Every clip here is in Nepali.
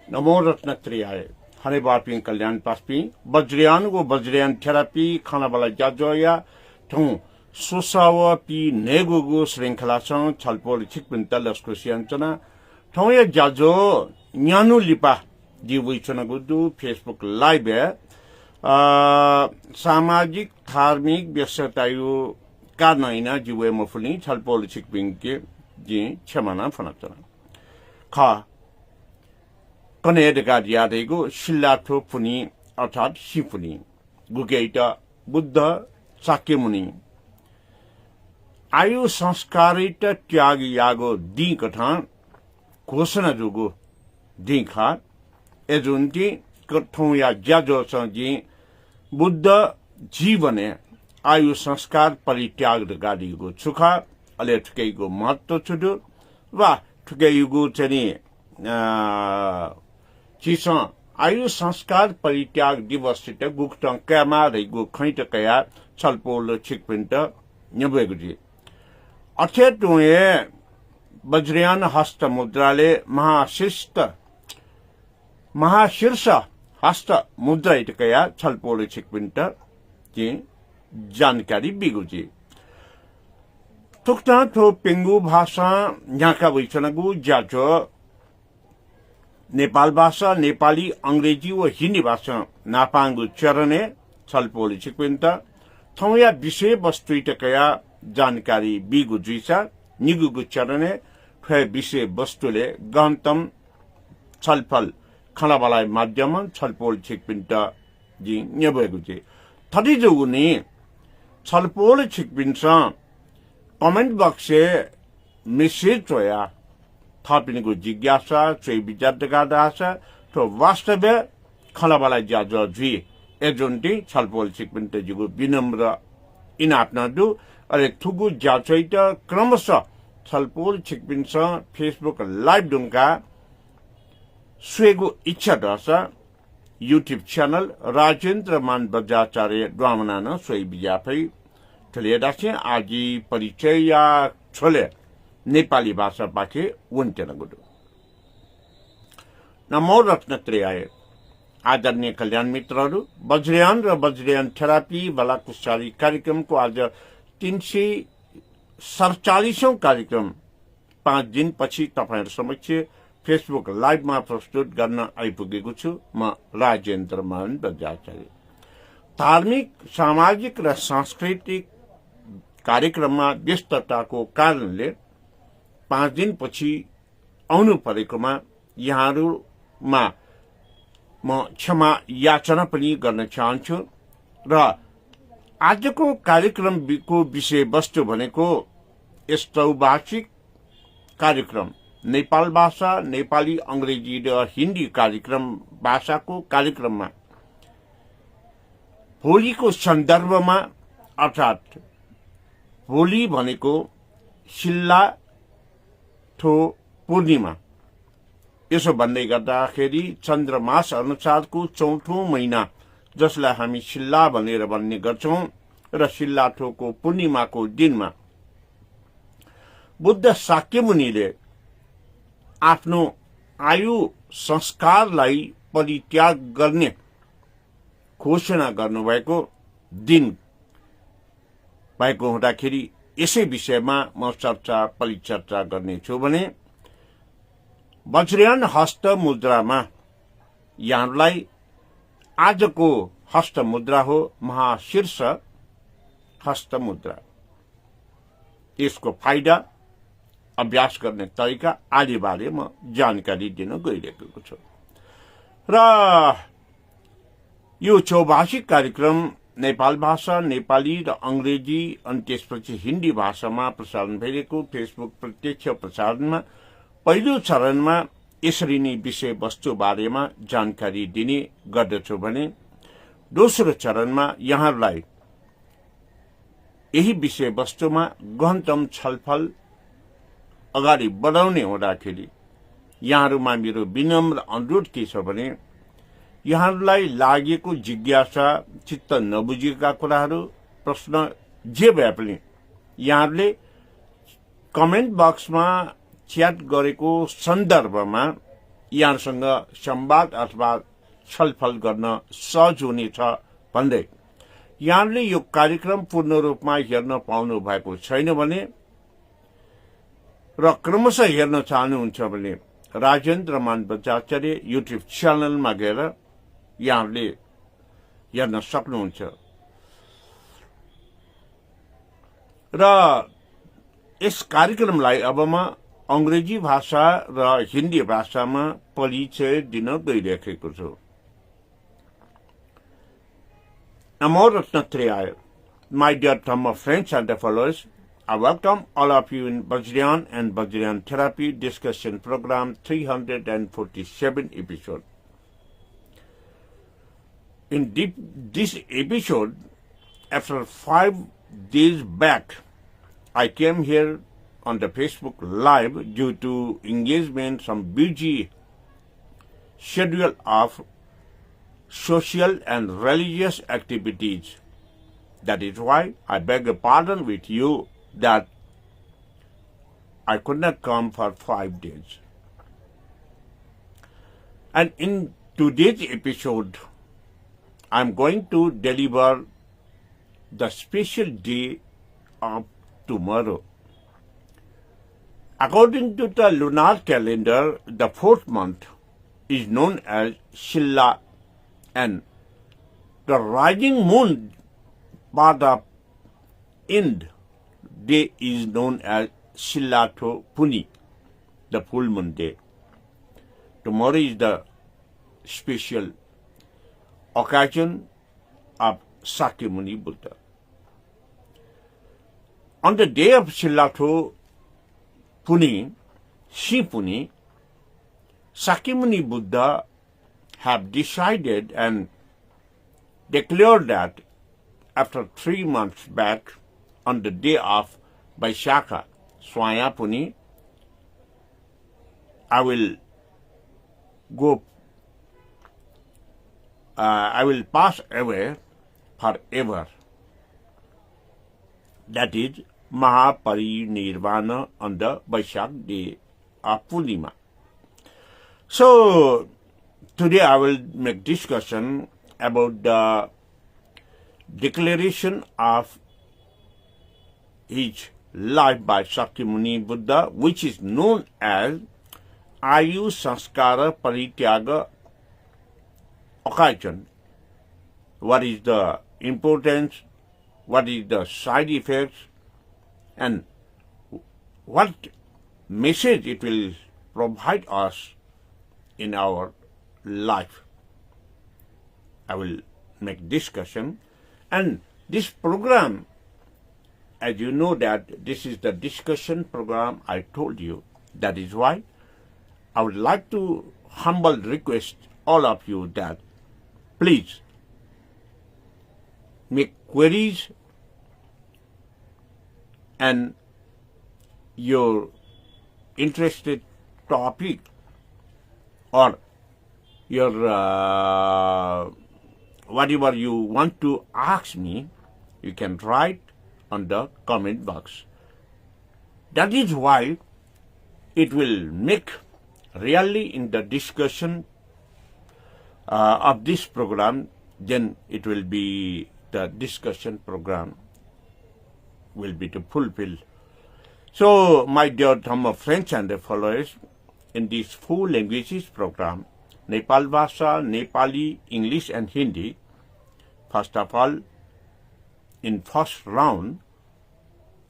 नमो रत्नत्रियाय हरे बापिंग कल्याण पास्पी वज्रयान थेरापी खाना वाला जाजोया ठौ सुसाव पी नेगुगु श्रृंखला संग छलपोल छिकपिन्ता लस्को सियांचना ठौ या जाजो न्यानु लिपा जीवुचना गुदु फेसबुक लाइव सामाजिक धार्मिक व्यस्ततायु का नैना जीवे मफुली छलपोल छिकपिंग के जी क्षमाना फनचना खा कनेडका दियादेगो शिल्लाथो फुनी अर्थात शिफुनी गुगेटा बुद्ध साक्यमुनि आयु संस्कारित त्याग यागो दी कथा घोषणा जुगो दी खा एजुन्ती कथों या ज्याजो संजी बुद्ध जीवने आयु संस्कार परित्याग गाडीगो छुखा अले ठुकेगो महत्व छुडु वा ठुकेगो चनी चिस आयु संस्कार परित्याग दिवस सित गुक्तङ क्यामा रेगु खैट कया छलपोल छिकपिन्ट न्यबेगुजी अथेटुए वज्रयान हस्त मुद्राले महाशीर्ष हस्त मुद्रा इटकया छलपोल छिकपिन्ट जी जानकारी बिगुजी तुक्ता थो पेंगु भाषा न्याका वैचनगु ज्याजो नेपाल भाषा नेपाली अंग्रेजी व हिन्दी भाषा नापांगु चरणे छलपोल छिकपिन्त थौया विषय वस्तु टकया जानकारी बिगु जुइसा निगुगु चरणे ठय विषय वस्तुले गहनतम छलफल खलाबलाई माध्यम छलपोल छिकपिन्त जी न्यबेगु जे थदि जुगुनी छलपोल छिकपिन्स कमेन्ट बक्स मेसेज चोया थापिनेको जिज्ञासा चोइ विचार गादासा तो वास्तव खलाबलाई ज्याजो जुइ एजोन्टी छलपोल छिकपिन्त जुगु विनम्र इनाप्ना दु अरे थुगु ज्याचोइट क्रमशः छलपोल छिकपिन्स फेसबुक लाइभ दुंका स्वेगु इच्छा दसा यूट्यूब चैनल राजेन्द्र मान बजाचार्य द्वामना सोई बिजाफै ठलेदासे आजी परिचय या छोले नेपाली भाषा पाखे वन्टेन गुडु नमो रत्नत्रियाय आदरणीय कल्याण मित्रहरू वज्रयान र वज्रयान थेरापी बलाकुसारी कार्यक्रमको आज 347औं कार्यक्रम 5 दिनपछि तपाईहरु समक्ष फेसबुक लाइभमा प्रस्तुत गर्न आइपुगेको छु म राजेन्द्र मान बजाचार्य धार्मिक सामाजिक र सांस्कृतिक कार्यक्रममा व्यस्तताको कारणले 5 दिनपछि आउनु परेकोमा यहाँहरुमा म क्षमा याचना पनि गर्न चाहन्छु र आजको कार्यक्रमको विषय वस्तु भनेको यस्तो भाषिक कार्यक्रम नेपाल भाषा नेपाली अंग्रेजी र हिन्दी कार्यक्रम भाषाको कार्यक्रममा होलीको सन्दर्भमा अर्थात होली भनेको शिल्ला थो पूर्णिमा यसो भन्दै गर्दाखेरि चन्द्रमास अनुसारको चौथो महिना जसलाई हामी शिल्ला भनेर भन्ने गर्छौं र शिल्लाथोको पूर्णिमाको दिनमा बुद्ध शाक्यमुनिले आफ्नो आयु संस्कारलाई परित्याग गर्ने घोषणा गर्नुभएको दिन भएको हुँदाखेरि यसै विषयमा म परिचर्चा गर्नेछु भने वज्रयान हस्त मुद्रामा यहाँलाई आजको हस्त मुद्रा हो महाशीर्ष हस्त मुद्रा यसको फाइदा अभ्यास गर्ने तरिका आदि बारे म जानकारी दिन गइरहेको छु र यो चौभाषिक कार्यक्रम नेपाल भाषा नेपाली र अंग्रेजी अनि त्यसपछि हिन्दी भाषामा प्रसारण भइरहेको फेसबुक प्रत्यक्ष प्रसारणमा पहिलो चरणमा यसरी नै विषय वस्तु बारेमा जानकारी दिने गर्दछु भने दोस्रो चरणमा यहाँलाई यही विषय वस्तुमा गहनतम छलफल अगाडि बढाउने हुँदाखेरि यहाँहरुमा मेरो विनम्र अनुरोध के छ भने यहाँहरुलाई लागेको जिज्ञासा चित्त नबुझेका कुराहरू प्रश्न जे भए पनि यहाँहरुले कमेन्ट बक्समा च्याट गरेको सन्दर्भमा यहाँसँग संवाद अथवा छलफल गर्न सहज हुनेछ भन्दै यहाँले यो कार्यक्रम पूर्ण रूपमा हेर्न पाउनु भएको छैन भने र क्रमशः हेर्न चाहनुहुन्छ भने राजेन्द्र मान बच्चाचार्य युट्युब च्यानलमा गएर यहाँले हेर्न सक्नुहुन्छ र यस कार्यक्रमलाई अब म अंग्रेजी भाषा र हिन्दी भाषामा परिचय दिन गइरहेको छु। Namo Ratnatraya, my dear Dhamma friends and followers, I welcome all of you in Vajrayan and Vajrayan Therapy Discussion Program 347 episode. In this episode, after 5 days back, I came here on the Facebook Live due to engagement, some busy schedule of social and religious activities. That is why I beg a pardon with you that I could not come for 5 days. And in today's episode, I am going to deliver the special day of tomorrow. According to the lunar calendar, the 4th month is known as Shilla, and the rising moon by the end day is known as Shillato Puni, the full moon day. Tomorrow is the special occasion of Sakyamuni Buddha. On the day of Shillato Puni, Shipuni, Sakyamuni Buddha have decided and declared that after 3 months back, on the day of Vaishakha, Swayapuni, I will pass away forever. That is Mahaparinirvana on the Vaishak day of Purnima. So, today I will make discussion about the declaration of his life by Sakyamuni Buddha, which is known as Ayu Sanskara Parityaga occasion. What is the importance, what is the side effects, and what message it will provide us in our life. I will make discussion, and this program, as you know that this is the discussion program I told you. That is why I would like to humble request all of you that please make queries and your interested topic or your whatever you want to ask me, you can write on the comment box. That is why it will make really in the discussion of this program, then it will be the discussion program will be to fulfill. So, my dear Dhamma friends and followers, in this 4 languages program, Nepal Bhasha, Nepali, English and Hindi, first of all, in first round,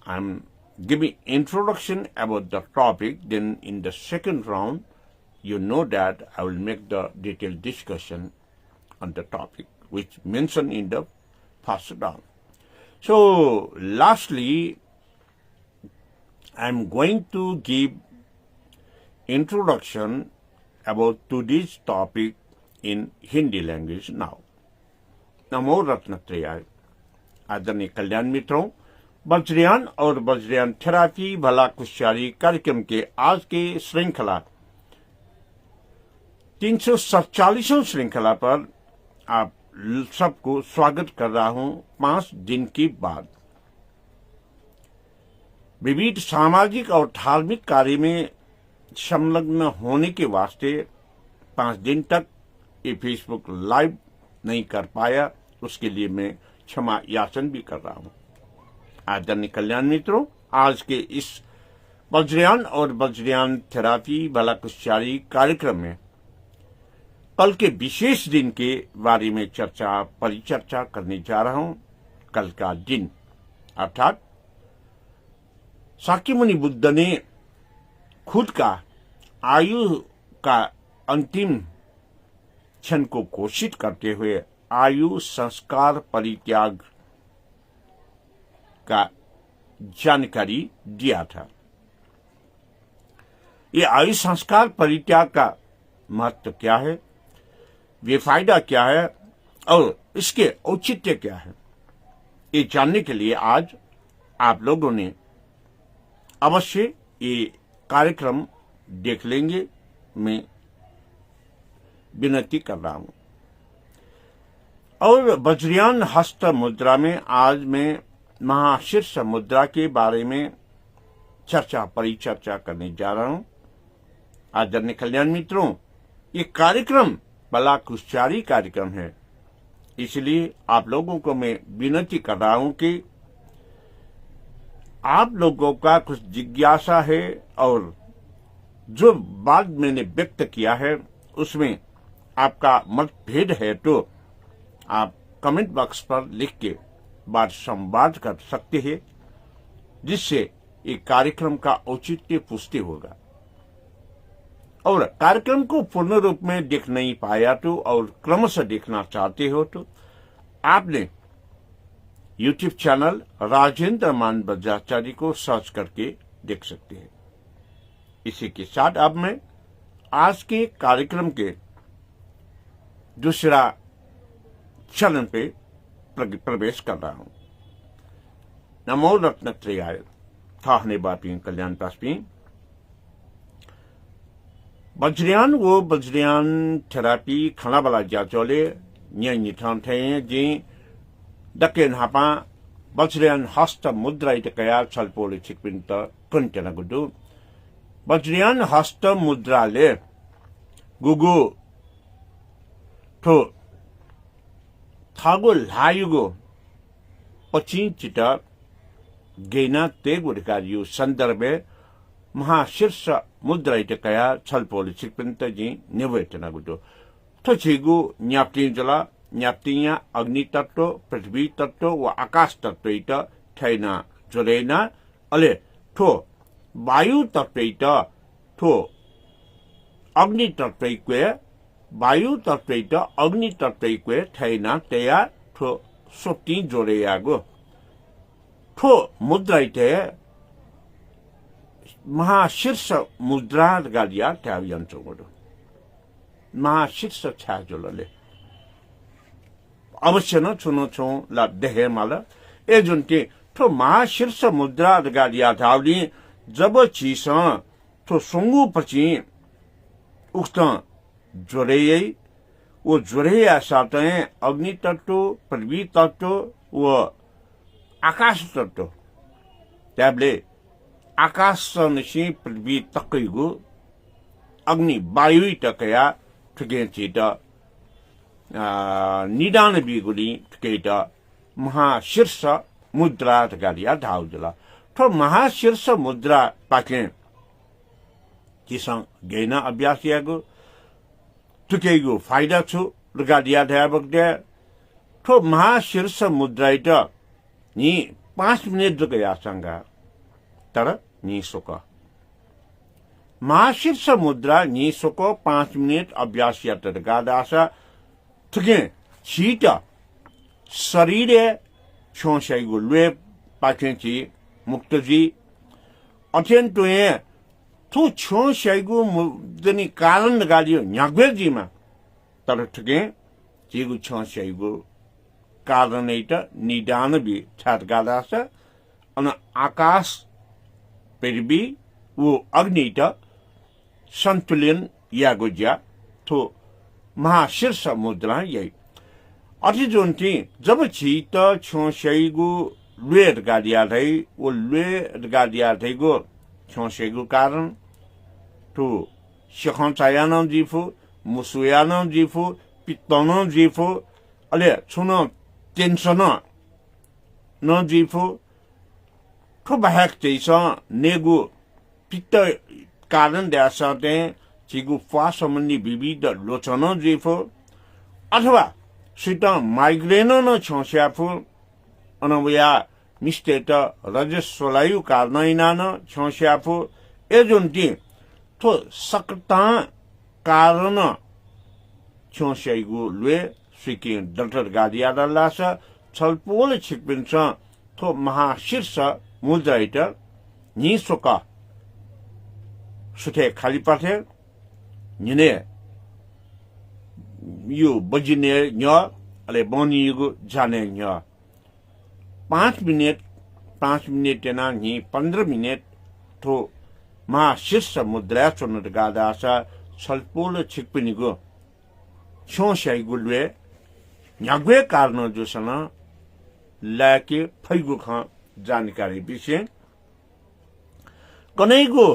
I am giving introduction about the topic. Then in the second round, you know that I will make the detailed discussion on the topic, which mentioned in the first round. So, lastly, I am going to give introduction about today's topic in Hindi language now. नमो रत्नत्रयाय। आदरणीय कल्याण मित्रों, वज्रयान और वज्रयान थेरापी भला कुशली कार्यक्रम के आज के श्रृंखला 347 श्रृंखला पर आप सबको स्वागत कर रहा हूं 5 दिन के बाद। विविध सामाजिक और धार्मिक कार्य में संलग्न होने के वास्ते 5 दिन तक ये फेसबुक लाइव नहीं कर पाया, उसके लिए मैं क्षमा याचन भी कर रहा हूं। आदरणीय कल्याण मित्रों, आज के इस वज्रयान और वज्रयान थेरापी भला कुशचारी कार्यक्रम में कल के विशेष दिन के बारे में परिचर्चा करने जा रहा हूं। कल का दिन अर्थात शाक्यमुनि बुद्ध ने खुद का आयु का अंतिम क्षण को घोषित करते हुए आयु संस्कार परित्याग का जानकारी दिया था। ये आयु संस्कार परित्याग का महत्व क्या है, बेफायदा क्या है और इसके औचित्य क्या है, ये जानने के लिए आज आप लोगों ने अवश्य ये कार्यक्रम देख लेंगे, मैं विनती कर रहा हूं। और वज्रयान हस्त मुद्रा में आज मैं महाशीर्ष मुद्रा के बारे में परिचर्चा करने जा रहा हूं। आदरणीय कल्याण मित्रों, ये कार्यक्रम भला कुशचारी कार्यक्रम है, इसलिए आप लोगों को मैं विनती कर रहा हूं कि आप लोगों का कुछ जिज्ञासा है और जो बात मैंने व्यक्त किया है उसमें आपका मतभेद है तो आप कमेंट बॉक्स पर लिख के बात संवाद कर सकते हैं, जिससे ये कार्यक्रम का औचित्य पुष्टि होगा। और कार्यक्रम को पूर्ण रूप में देख नहीं पाया तो और क्रमशः देखना चाहते हो तो आपने यूट्यूब चैनल राजेंद्र मान वज्राचार्य को सर्च करके देख सकते हैं। इसी के साथ अब मैं आज के कार्यक्रम के दूसरा चरण पे प्रवेश कर रहा हूं। नमो रत्नत्रयाय थाहने बापी कल्याण पासपी वज्रयान वो वज्रयान थेरापी खाना वाला जाचोले न्याय निठान थे जी दके नापा वज्रयान हस्त मुद्रा इतकया छलपोले छिकपिंत कंटेना गुडु वज्रयान हस्त मुद्रा ले गुगु तो थागो लायुगो पचिन चिता गेना तेगुड़कारियु संदर्भे महाशीर्ष मुद्रा इतकया छलपोले छिकपिंत जी निवेतना गुडु तो छिगु न्याप्तिन जला न्याप्तिया अग्नि तत्व पृथ्वी तत्व व आकाश तत्व इत ठैना जोरेना अले ठो वायु तत्व इत ठो अग्नि तत्व इक्वे वायु तत्व इत अग्नि तत्व इक्वे ठैना तेया ठो सोप्ती जोरेयागो ठो मुद्रा इते महाशीर्ष मुद्रा गालिया त्यावियंचो गोडो महाशीर्ष छा जोलले अवश्य न छुनो छो ला देहे माला ए जुनके तो महाशीर्ष मुद्रा गालिया धावली जब चीस तो सोंगु पची उक्त जोरेयै वो जोरेया साते अग्नि तत्व पृथ्वी तत्व व आकाश तत्व त्याबले आकाश निशी पृथ्वी तकैगु अग्नि वायु तकया ठगे चेता निदान बिगुली ठगेता महाशीर्ष मुद्रा गालिया धाउजला तो महाशीर्ष मुद्रा पाके किसा गैना अभ्यास यागु ठगेगु फायदा छु गालिया धाबगदे तो महाशीर्ष मुद्रा इता नि 5 मिनट जो गया संगा तर नि सोका महाशीर्ष मुद्रा नि सोको 5 मिनट अभ्यास यात्र गादासा ठगे चीता शरीरे छोंशाइगु लुए पाचेंची मुक्तजी अत्यन्तोए तो छोंशाइगु मुदनी कारण गालियो न्यागबेजीमा तर ठगे चीगु छोंशाइगु कारण एटा निदान भी छात गादासा अन आकाश पृथ्वी वो अग्नि संतुलन यागुज्या तो महाशीर्ष मुद्रा यही अति जोन्ती जब चीत छोंशैगु लुएर गादिया थे वो लुएर गादिया थे गो छोंशैगु कारण तो शिखों चायानम जीफु 무수야는 지fu 삐떠는 지fu 알레 추는 텐션은 너 지fu 그 바약 제서 내구 삐떠 कारण देशाते चिगु फासमनी बिबिद लोचनो जिफो अथवा सिटा माइग्रेनो न छोस्याफु अनवया मिस्टेट रजस्वलायु कारनैना न छोस्याफु एजुन्टी तो सकता कारण छोस्याइगु लुए सिकि डक्टर गादिया दल्लासा छलपोल छिकपिन्छ तो महाशीर्ष मुजाइट निसोका सुथे खाली पाथे निने यु बजिने न्य अले बनी युगु जाने न्य 5 मिनट ना नि 15 मिनट तो मा शीर्ष मुद्रा चुनत गादासा छलपोल छिकपिनिगु छोस्याइगु लुए न्याग्वे कारण जोसन लाके फैगु ख जानकारी विषय कनैगु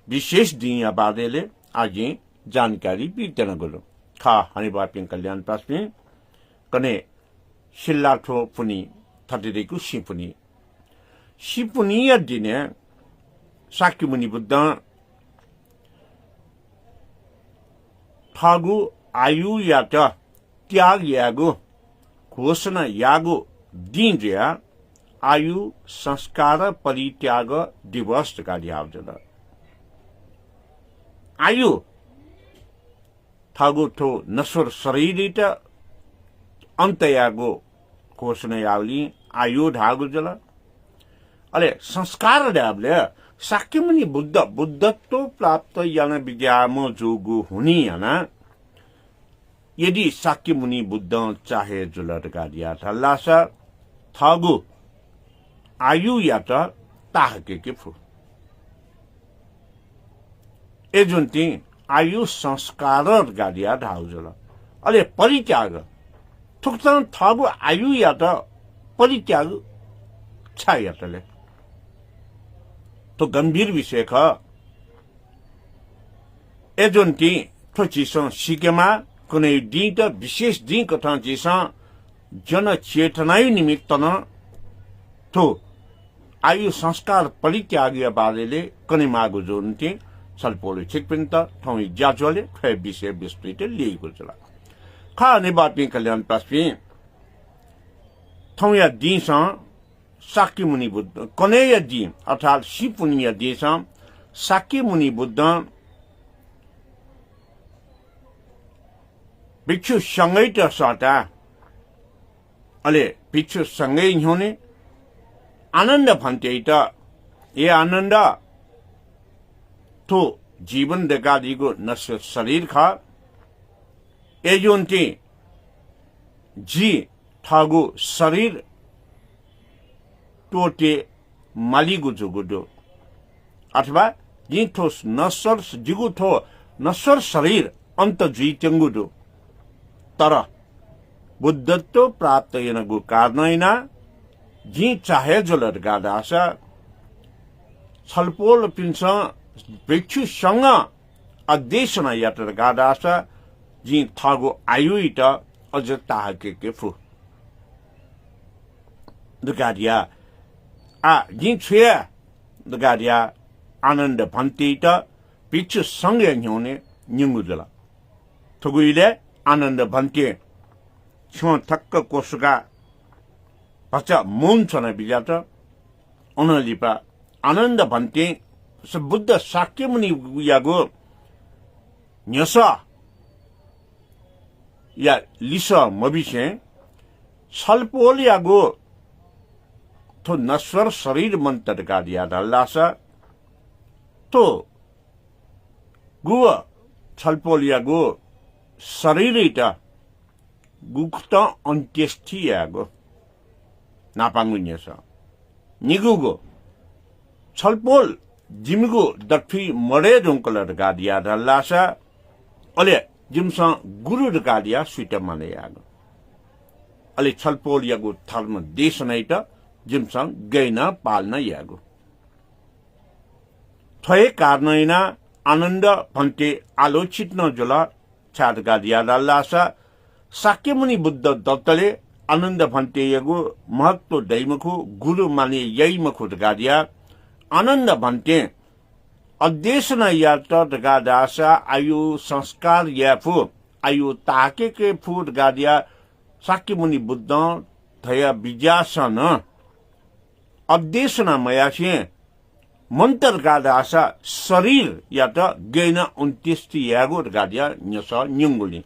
विशेष दिया बादेले आगे जानकारी पीतन गलो खा हनिबापिन कल्याण पासमे कने शिल्लाठो पुनी थटिरेकु सिपुनी या दिने साक्यमुनि बुद्ध थागु आयु यात त्याग यागु घोषणा यागु दिनज्या आयु संस्कार परित्याग दिवस का दियावजला आयु थागु थो नश्वर शरीरित अंतयागो घोषणा यावली आयु ढागु जला अले संस्कार डाबले साक्यमुनि बुद्धत्व प्राप्त याना विद्यामो जोगु हुनी याना यदि साक्यमुनि बुद्ध चाहे जुलट गादिया थल्लासा थागु आयु यात ताहके फु एजुन्ती आयु संस्कार गादिया ढाउजल अले परित्याग थुक्तन थगु आयु यात परित्याग छायतले तो गंभीर विषय ख एजुन्ती थोचिसं सिकेमा कुनै दिन त विशेष दिन कथा चिसा जन चेतनाय निमित्तन तो आयु संस्कार परित्याग बारेले कने मागु जोन्ती छलपोल छिकपिन्त थौइ ज्याजोले खै विषय विस्तृत लिएको छ खा नेबापि कल्याण पासपि थौया दिसा साक्यमुनि बुद्ध कनेय दि अर्थात सिपुनिया दिसा साक्यमुनि बुद्ध भिक्षु सँगै त सटा अले भिक्षु सँगै हुने आनन्द भन्थे त ए आनन्द तो जीवन देगादिगो नश्वर शरीर खा एजुन्ती जी थागु शरीर टोटे मालिगु जुगुडो अथवा जी थो नश्वर जिगु थो नश्वर शरीर अंत जीतेंगुडो तर बुद्धत्व प्राप्त यनगु कारणैना जी चाहे जोलर गादासा छलपोल पिन्छ भिक्षुसँग अध्यक्षना यात्र गादासा जी थागु आयुइट अझ ताहके फु दुगाडिया आ जी छुया दुगाडिया आनन्द भन्तीट भिक्षुसँग न्युने निंगुजला थुगुइले आनन्द भन्ते छ थक्क कोसुगा भचा मुन छन बिजात अनलिपा आनन्द भन्ते बुद्ध साक्यमुनि यागो न्यसा या लिसा मबिसे छलपोल यागो तो नश्वर शरीर मंत्र का दिया दल्लासा तो गुवा छलपोल यागो शरीरिता गुक्त अन्त्येष्टि यागो नापांगुन्यसा निगुगो छलपोल जिमगु दफी मरे रुंकलर गादिया दल्लासा अले जिमसा गुरु गादिया स्वीट माने यागो अले छलपोल यागो धर्म देश नैट जिमसा गैना पाल्न यागो थये कारणैना आनन्द भन्ते आलोचित न जुला छाद गादिया लासा साक्यमुनि बुद्ध दत्तले आनन्द भन्टेयगु महत्व दैमखु गुरु माने यैमखु गादिया आनन्द भन्टे अध्यसन यात गादासा आयु संस्कार याफु आयु ताके फुट गादिया साक्यमुनि बुद्ध थया विज्ञासन अध्यसन मयासे मंत्र गादासा शरीर यात गैन 29 यागु गादिया न्यस न्युंगुली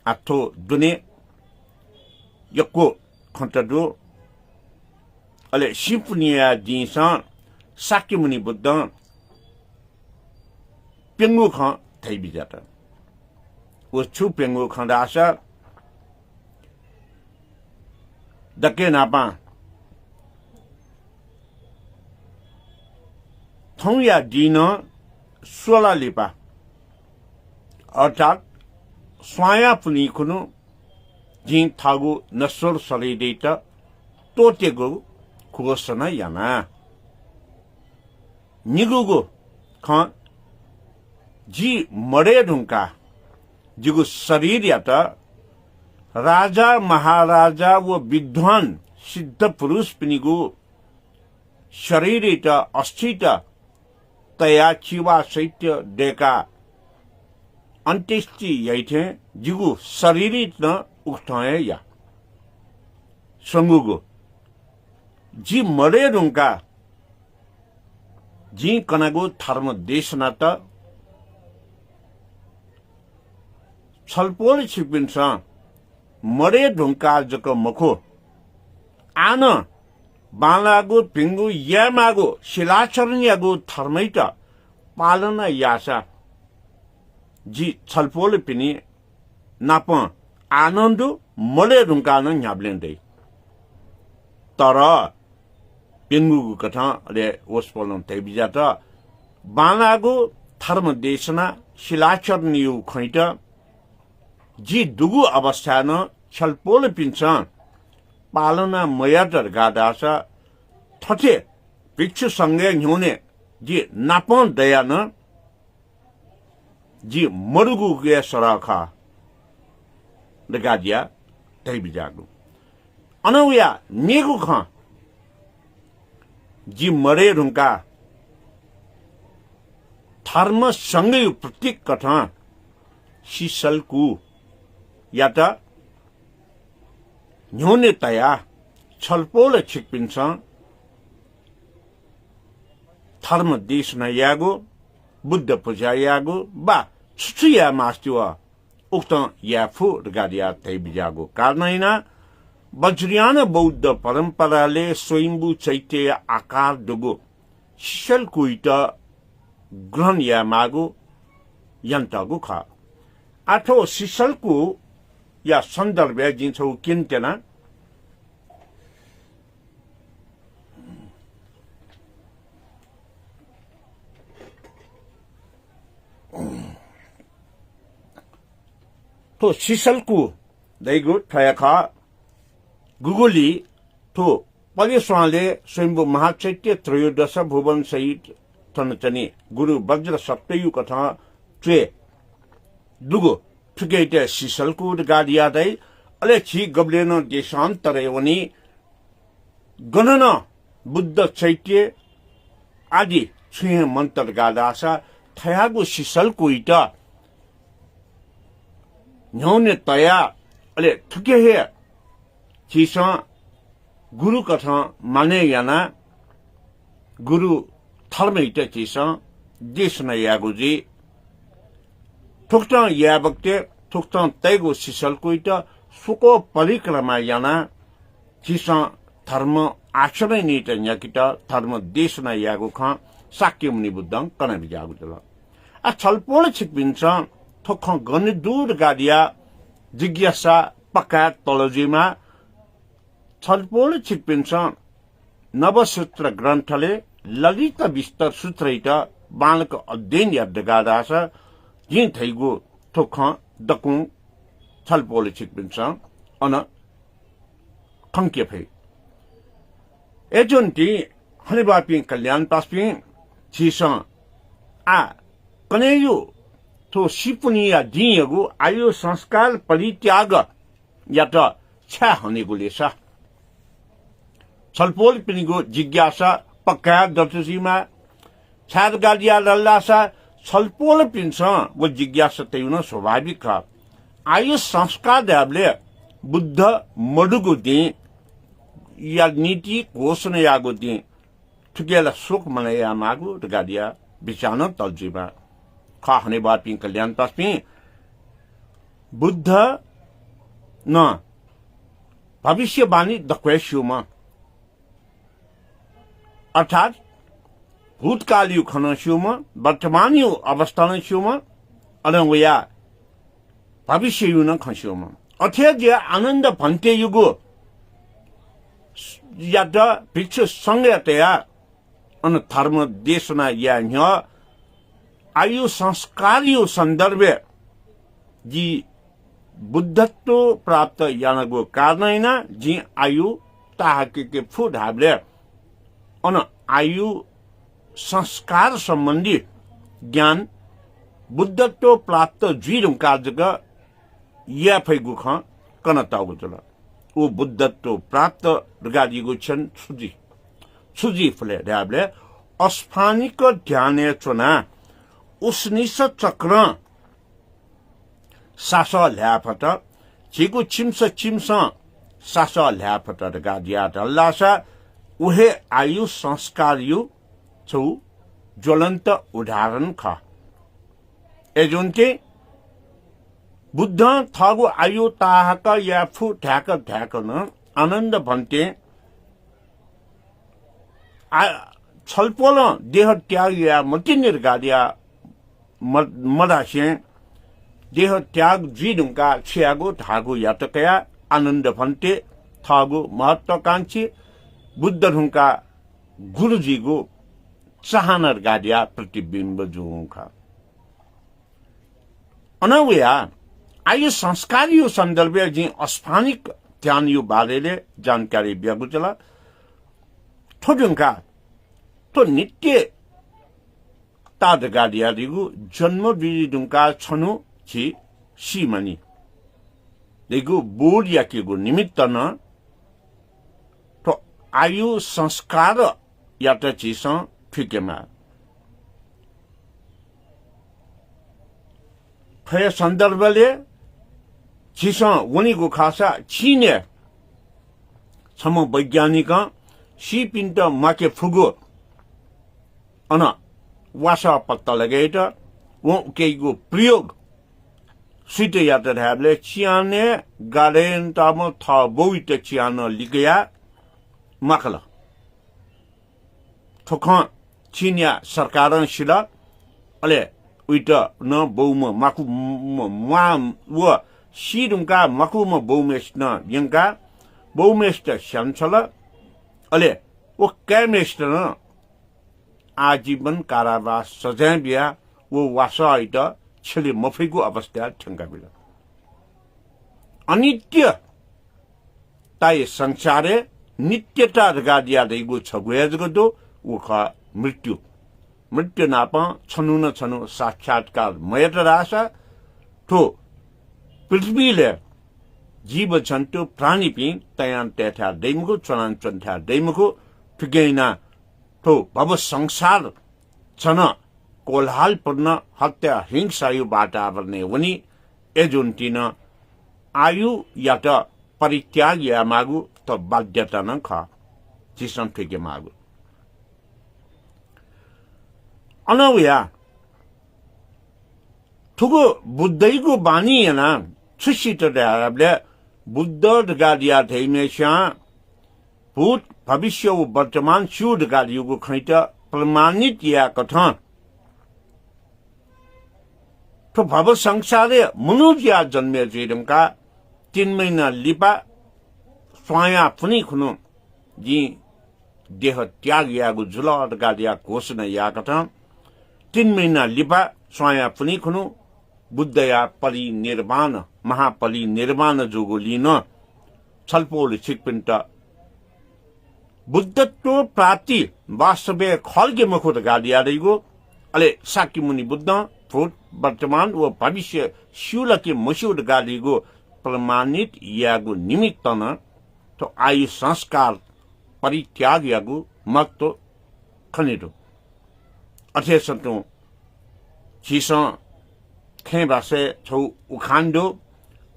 आथो दुने यको खन्तदु अले सिम्फुनिया दिसा साक्यमुनि बुद्ध पेंगु ख थै बिजाता ओ छु पेंगु खदासा दके नापा थौया दिन 16 लिपा अर्थात स्वाया पुनि खुनु जिन थागु नसोर सलिदेत तोटेगु खुगसना याना निगुगु ख जी मडे ढुंका जिगु शरीर यात राजा महाराजा व विद्वान सिद्ध पुरुष पिनिगु शरीर अस्थित तया चिवा सैत्य डेका अंत्येष्टि यैथे जिगु शरीरित न उठ्थय या संगुगु जी मरे रुंका जी कनागु धर्म देशना त छलपोल छिपिन्छ मरे ढुंका जक मखो आन बालागु पिंगु यामागु शिलाचरण यागु धर्मैत पालना यासा जी छलपोल पिनी नाप आनन्द मले रुंकान न्याब्लेन्दै तर पिंगुगु कथा ले ओसपोलन तैबिजा त बालागु धर्म देशना शिलाचरण यु खैट जी दुगु अवस्था न छलपोल पिन्छ पालना मयाटर गादासा थथे भिक्षु संगे न्योने जी नापन दया न जी मरुगु के सराखा लगादिया तै बिजागु अनौया नेगु ख जी मरे रुंका धर्म संगे प्रतीक कथा शिशलकु या त न्योने तया छलपोल छिकपिन्छ धर्म देश न यागो बुद्ध पूजा यागो बा छुया मास्तिवा उक्त याफु गादिया तै बिजागो कारणैना वज्रियान बौद्ध परम्पराले स्वयंभू चैत्य आकार दुगो शिशल कुइट ग्रहण या मागो यन्तगु ख आठो शिशलकु या सन्दर्भ जिन्छौ किन्तेना तो शिशलकु दैगु ठयखा गुगुली तो पलेस्वाले स्वयंभू महाचैत्य त्रयोदश भुवन सहित थनचनी गुरु वज्र सप्तयु कथा त्वे दुगु ठुकेटे शिशलकु गादिया दै अले छि गब्लेन देशान्तरे वनी गणन बुद्ध चैत्य आदि छुए मन्त्र गादासा थयागु शिशलकु इट न्योने तया अले ठुके हे छिसा गुरु कथा माने याना गुरु थर्म इट छिसा देशना यागुजी थुक्ता याबक्ते थुक्ता तैगु शिशलकु इट सुको परिक्रमा याना छिसा धर्म आश्रय नीत न्याकिट धर्म देशना यागु ख साक्यमुनि बुद्धं कन बिजागु जल आ छलपोल छिकपिन्छ थोख गनि दूर गादिया जिज्ञासा पक्का तलजीमा छलपोल छिकपिन्छ नवसूत्र ग्रन्थले ललित विस्तर सूत्रैट बालक अध्ययन याद गादास जिन थैगु थोख दकु छलपोल छिकपिन्छ अन खंके फै एजोन्टी हनेबापि कल्याण पास्पि छिस आ कनेयु तो सिपुनिया दिएको आयु संस्कार परित्याग या त छ्या हनेको छ छलपोल पिनिगो जिज्ञासा पक्का दर्शसीमा छाद गाडिया लल्लासा छलपोल पिन्छ वो जिज्ञासा त्यही स्वाभाविक छ आयु संस्कार ड्याबले बुद्ध मडुगो दे या नीति घोषणा यागो दे ठुकेला शोक मनाया मागो गाडिया बिचान तल्जीमा खाने बात पिं कल्याण पासपी बुद्ध न भविष्यवाणी दक्वेश्युमा अर्थात भूतकालीय खनस्युमा वर्तमानीय अवस्था स्युमा अनवया भविष्य युन खस्युमा अथे जे आनन्द भन्ते युगो या त भिक्ष संगतया अन धर्म देशना या न्य आयु संस्कारियो सन्दर्भे जी बुद्धत्व प्राप्त यानको कारण जी आयु ताहके फुट हाबले अन आयु संस्कार सम्बन्धी ज्ञान बुद्धत्व प्राप्त जुइरुङ कार्यका या फैगु ख कनतागु चला ओ बुद्धत्व प्राप्त गादिगु छन् छुजी फले ड्याबले अस्फानिक ध्याने चुना उसनिस चक्र सास ल्याफट छिगु चिम्स सास ल्याफट गादिया ढल्लासा उहे आयु संस्कार यु छौ ज्वलन्त उदाहरण ख एजुन्ते बुद्ध थगु आयु ताहक या फु ढ्याक न आनन्द भन्ते छलपोल देह त्याग या मतिनिर गादिया मदासे देह त्याग जिडुङका छियागो धागो यातकया आनन्द भन्ते थगु महत्वाकांक्षी बुद्ध ढुङका गुरुजीगो चाहनार गाडिया प्रतिबिम्ब जुङखा अनवया आयु संस्कारियो सन्दर्भे जी अस्फानिक ध्यान यो बारेले जानकारी ब्यागु चला थोजुङका तो नित्य ताद गाडिया दिगु जन्म बिजुङका छनु छि सीमनी दिगु बोर्ड याकेगु निमित्त न तो आयु संस्कार या त चिस फिकेमा फय सन्दर्भले चिस उनीको खासा छिने छम वैज्ञानिक सी पिन्ट माके फुगो अन वासा पत्ता लगाइट वो केगो प्रयोग सिटे यात ढाबले चियाने गाडेन ताम थ बोइट चियान लिगया मखला ठोख चिनिया सरकारन शिला अले उइट न बौम माकु मा व सिरुङका मकुम बौमेस न यंका बौमेस त श्यामछल अले वो कैमेस्ट न आजीवन कारावास सजाय बिया वो वासाइट छले मफैको अवस्था ठंगा बिला अनित्य ताय संसारे नित्यता गादिया दैगो छगुयाजगो दो उख मृत्यु नाप छनु न छनु साक्षात्कार मयत रासा ठो पृथ्वीले जीव जन्तु प्राणी पि तयान तेथा दैमको चनान चन्था दैमको फिगैना ठो भव संसार छन कोलाहलपूर्ण हत्या हिंसा यो वातावरण वनी एजुन्टिन आयु या त परित्याग या मागु त बाध्यता न ख चिसम ठिके मागु अनवया ठुगो बुद्धैको बानी याना छुसित ड्याबले बुद्ध गादिया धैमेशा भूत भविष्य व वर्तमान शुद्ध गादियोको खैट प्रमाणित या कथन तो भव संसारे मनुष्य जन्मे जेरमका 3 महिना लिपा स्वाया पुनि खुनु जी देह त्याग यागु जुल गादिया घोषणा या कथन 3 महिना लिपा स्वाया पुनि खुनु बुद्धया परिनिर्वाण महापरिनिर्वाण जोगो लिन छलपोल छिकपिन्ट बुद्धत्व प्राप्ति वास्तवे खल्गे मखोट गादिया दैगो अले साकी मुनि बुद्ध फुट वर्तमान व भविष्य शिवलकी मसूर गालीगो प्रमाणित यागु निमित्तन तो आयु संस्कार परित्याग यागु मक्तो खनिरो अथेसतो चिसा खेबासे छौ उखान्डो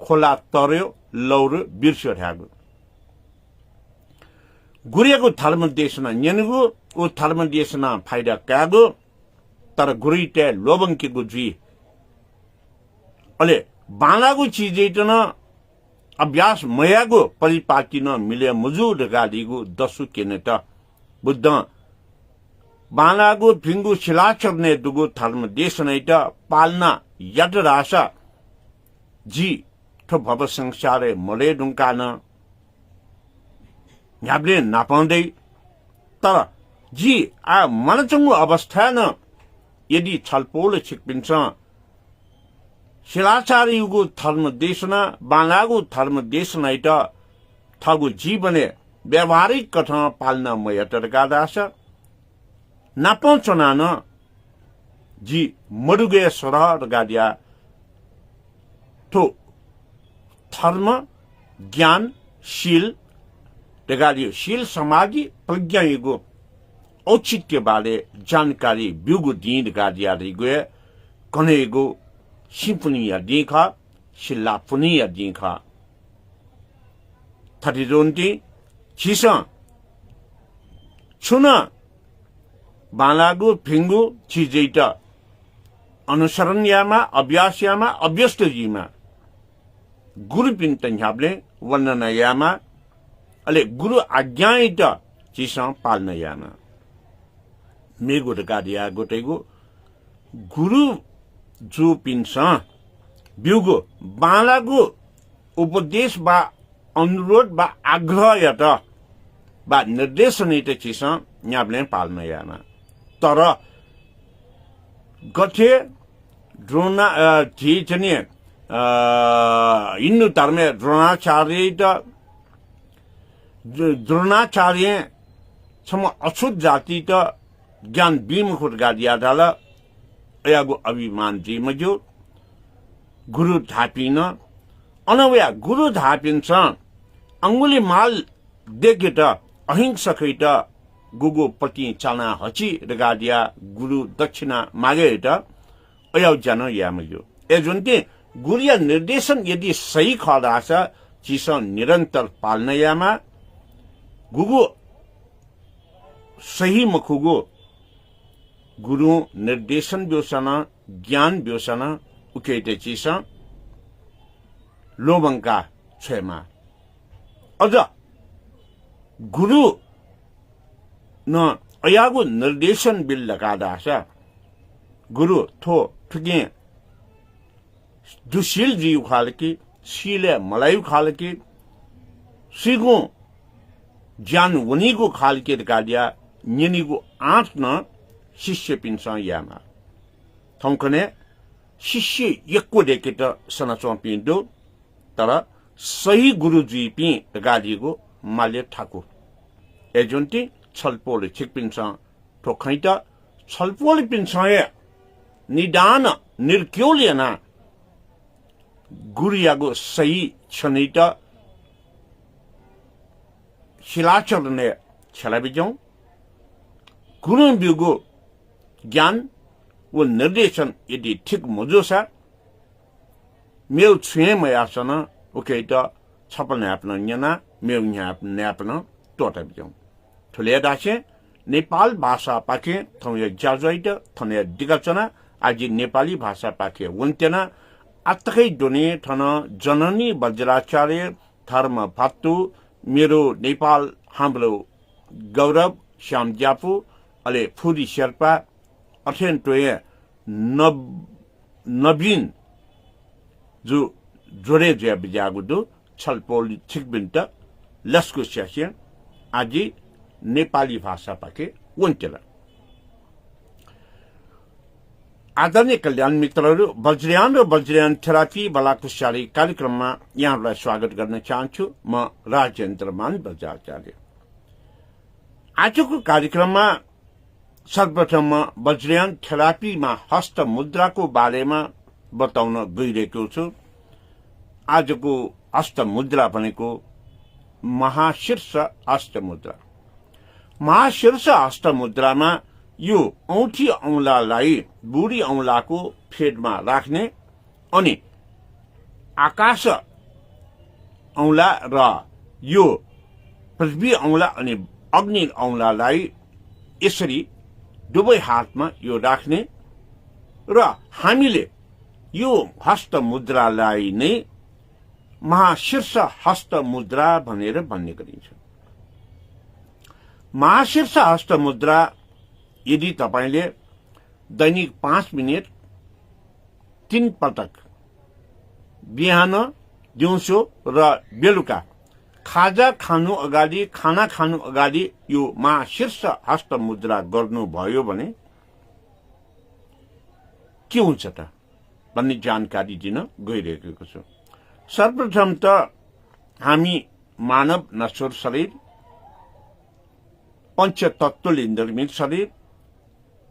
खोला तर्यो लौर बिर्स्यो ढ्यागु गुरियाको धर्म देशना न्यनुगु उ धर्म देशना फाइदा कागु तर गुरिटे लोबंकीगु जी अले बालागु चीजेटन अभ्यास मयागु परिपाटिन मिले मुजुर गालीगु दसु केनेट बुद्ध बालागु फिंगु शिलाचरने दुगु धर्म देशनैट पालना यट राशा जी ठो भव संसारे मले डुङ्कान न्याब्ले नापाउँदै तर जी आ मनचंगु अवस्था न यदि छलपोल छिक्पिन्छ शिलाचार्यगु धर्म देशना बालागु धर्म देशनैट थगु जीवने व्यावहारिक कथा पाल्न मयटर गादास नापाउँछना न जी मडुगे सरह गादिया तो धर्म ज्ञान शील गादियो शील समाजी प्रज्ञायुगो औचित्य बारे जानकारी बिउगु दिन गादिया रिगुए कनेगु सिम्फुनिया दिखा सिलाफुनिया दिखा थटिरोन्टी छिसा छुना बालागु फिंगु चिजेटा अनुसरणयामा अभ्यासयामा अभ्यस्तजीमा गुरु पिन्तन ह्याब्ले वर्णनयामा अले गुरु आज्ञाइत चिसा पाल्नयामा मेगु गादिया गोटेगु गुरु जो पिन्सा बिउगु बालागु उपदेश बा अनुरोध बा आग्रह यत बा निर्देशनित चिसा न्याब्ले पाल्नयामा तर गथे द्रोणा थिचने हिन्दू धर्मे द्रोणाचार्य सम अछुत जाति त ज्ञान विमुख गादिया डाल अयागु अभिमान जी मजो गुरु थापिन अनवया गुरु थापिन्छ अंगुली माल देखे त अहिंसकै त गुगु पति चालना हची गादिया गुरु दक्षिणा मागे त अयाउ जन यामजो एजुन्ते गुरिया निर्देशन यदि सही खदास चिस निरंतर पाल्नयामा गुगु सही मखुगु गुरु निर्देशन ब्योसना ज्ञान ब्योसना उकेटे चिस लोबंका छेमा अझ गुरु न अयागु निर्देशन बिल लगादास गुरु थो ठुके दुशील जीव खालकी शीले मलायु खालकी सिगु ज्ञान वनिगु खालकी गादिया निनिगु आठ न शिष्य पिन्सा यामा थौकने शिष्य यक्को देकेट सनचो पिन्दो तर सही गुरुजी पि गादिगु माले ठाकुर एजुन्टी छलपोल छिक पिन्सा ठोखैत छलपोल पिन्सा निदान निर्क्योलेना गुरियागु सही छनित शिलाचरने छलाबिजौ गुरु बिगु ज्ञान व निर्देशन यदि ठीक मजोसा मेउ छुए मयासन उकेट छपल न्याप्न न्यना मेउ न्याप्न टोटा बिजौ ठुले दासे नेपाल भाषा पाके थौय जाजैट थने दिगचना आजि नेपाली भाषा पाके वन्तेना अतकै दोने थन जननी वज्राचार्य धर्म भातु मेरो नेपाल हाम्रो गौरव श्याम ज्यापु अले फुरी शेर्पा अथेन टोय नवीन जो जोरे जे बिजागुदु छलपोल छिकबिन्त लस्कु स्यासे आजि नेपाली भाषा पाके वन्तेला आदरणीय कल्याण मित्रहरू वज्रयान र वज्रयान थेरापी बलाकुसारी कार्यक्रममा यहाँहरूलाई स्वागत गर्न चाहन्छु म राजेन्द्रमान बजाचार्य आजको कार्यक्रममा सर्वप्रथममा वज्रयान थेरापीमा हस्त मुद्राको बारेमा बताउन गइरहेको छु। आजको हस्त मुद्रा भनेको महाशीर्ष हस्त मुद्रा। महाशीर्ष हस्त मुद्रामा यो औँठी औंलालाई बुढी औंलाको फेदमा राख्ने अनि आकाश औंला र यो पृथ्वी औंला अनि अग्नि औंलालाई यसरी दुवै हातमा यो राख्ने र हामीले यो हस्त मुद्रालाई नै महाशीर्ष हस्त मुद्रा भनेर भन्ने गरिन्छ। महाशीर्ष हस्त मुद्रा यदि तपाईले दैनिक 5 मिनेट 3 पटक बिहान दिउँसो र बेलुका खाजा खानु अगाडि खाना खानु अगाडि यो महाशीर्ष हस्त मुद्रा गर्नुभयो भने के हुन्छ त भन्ने जानकारी दिन गइरहेको छु। सर्वप्रथम त हामी मानव नश्वर शरीर पञ्चतत्वले निर्मित शरीर,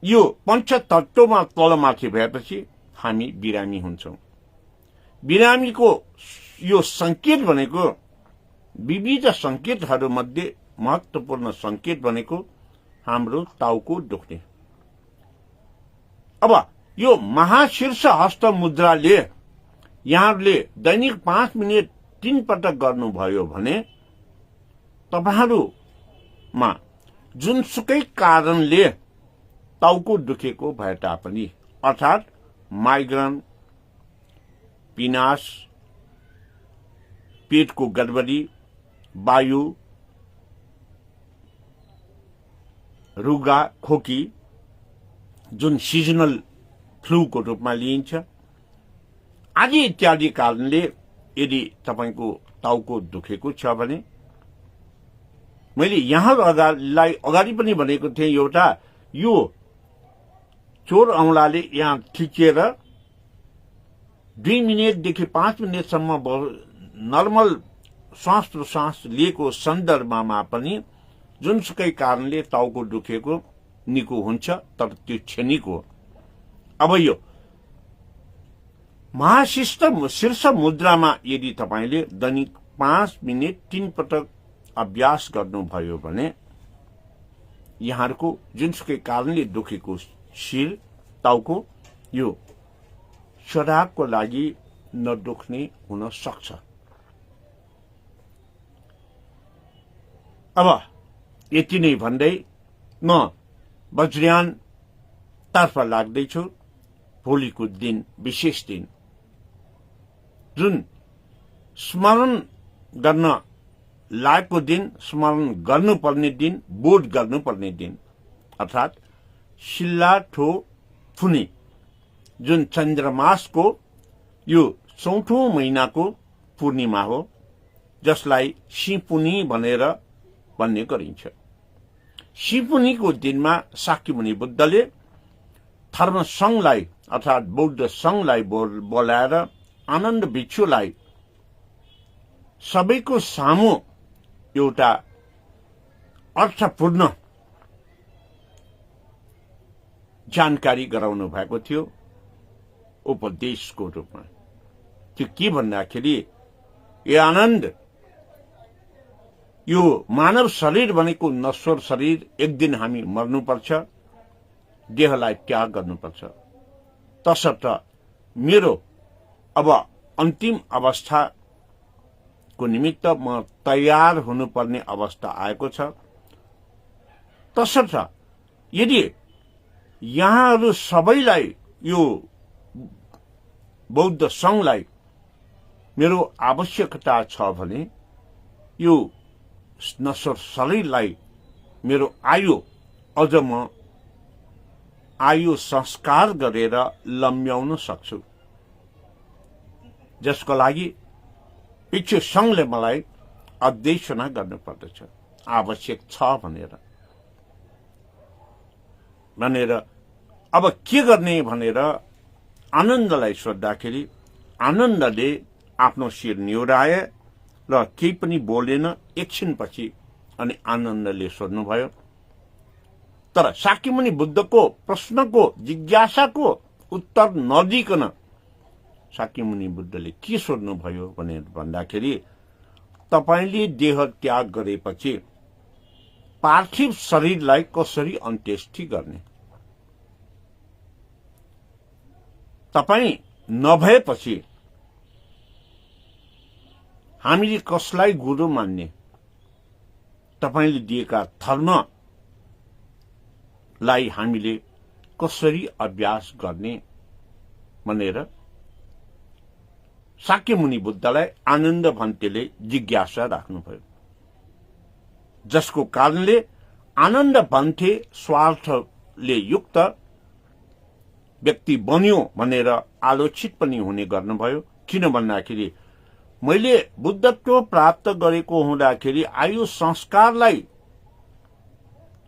यो पञ्चतत्वमा तलमाथि भएपछि हामी बिरामी हुन्छौं। बिरामीको यो संकेत भनेको विविध संकेतहरूमध्ये महत्वपूर्ण संकेत भनेको हाम्रो टाउको दुख्ने। अब यो महाशीर्ष हस्त मुद्राले यहाँहरूले दैनिक 5 मिनेट 3 पटक गर्नुभयो भने तपाईहरुमा जुनसुकै कारणले टाउको दुखेको भए तापनि अर्थात माइग्रेन, पिनास, पेटको गडबडी, वायु, रुगा, खोकी जुन सिजनल फ्लूको रूपमा लिइन्छ, आदि इत्यादि कारणले यदि तपाईको टाउको दुखेको छ भने मैले यहाँलाई अगाडि पनि भनेको थिएँ, एउटा यो चोर औंलाले यहाँ थिचेर 2 मिनेटदेखि 5 मिनेटसम्म नर्मल श्वास प्रश्वास लिएको सन्दर्भमा पनि जुनसुकै कारणले टाउको दुखेको निको हुन्छ, तर त्यो क्षणिक हो। अब यो महाशीर्ष मुद्रामा यदि तपाईले दैनिक 5 मिनेट 3 पटक अभ्यास गर्नुभयो भने यहाँहरूको जुनसुकै कारणले दुखेको शिर, टाउको यो सदाको लागि नदुख्ने हुन सक्छ। अब यति नै भन्दै म वज्रयान तर्फ लाग्दैछु। भोलिको दिन विशेष दिन, जुन स्मरण गर्न लायकको दिन, स्मरण गर्नुपर्ने दिन, बोध गर्नुपर्ने दिन, अर्थात सिल्लाठो फुनी जुन चन्द्रमासको यो 4औं महिनाको पूर्णिमा हो, जसलाई सिपुनी भनेर भन्ने गरिन्छ। सिपुनीको दिनमा शाक्यमुनि बुद्धले धर्मसंघलाई अर्थात बौद्ध संघलाई बोलाएर आनन्द भिक्षुलाई सबैको सामु एउटा अर्थपूर्ण जानकारी गराउनु भएको थियो उपदेशको रूपमा। त्यो के भन्दाखेरि, ए आनन्द, यो मानव शरीर भनेको नश्वर शरीर, एक दिन हामी मर्नुपर्छ, देहलाई त्याग गर्नुपर्छ। तसर्थ मेरो अब अन्तिम अवस्थाको निमित्त म तयार हुनुपर्ने अवस्था आएको छ। तसर्थ यदि यहाँहरू सबैलाई, यो बौद्ध संघलाई मेरो आवश्यकता छ भने यो नश्वर शरीरलाई मेरो अझ म आयु संस्कार गरेर लम्ब्याउन सक्छु, जसको लागि भिक्षु संघले मलाई अध्यक्षना गर्नुपर्दछ, आवश्यक छ भनेर अब के गर्ने भनेर आनन्दलाई सोद्धाखेरि आनन्दले आफ्नो शिर निहुराए र केही पनि बोलेन। एकछिनपछि अनि आनन्दले सोध्नुभयो, तर शाक्यमुनि बुद्धको प्रश्नको जिज्ञासाको उत्तर नदिकन शाक्यमुनि बुद्धले के सोध्नुभयो भनेर भन्दाखेरि तपाईले देह त्याग गरेपछि पार्थिव शरीरलाई कसरी अन्त्येष्टि गर्ने, तपाई नभएपछि हामीले कसलाई गुरु मान्ने, तपाईले दिएका धर्मलाई हामीले कसरी अभ्यास गर्ने भनेर शाक्यमुनि बुद्धलाई आनन्द भन्तेले जिज्ञासा राख्नुभयो, जसको कारणले आनन्द भन्ते स्वार्थले युक्त व्यक्ति बन्यो भनेर आलोचित पनि हुने गर्नुभयो। किन भन्दाखेरि मैले बुद्धत्व प्राप्त गरेको हुँदाखेरि आयु संस्कारलाई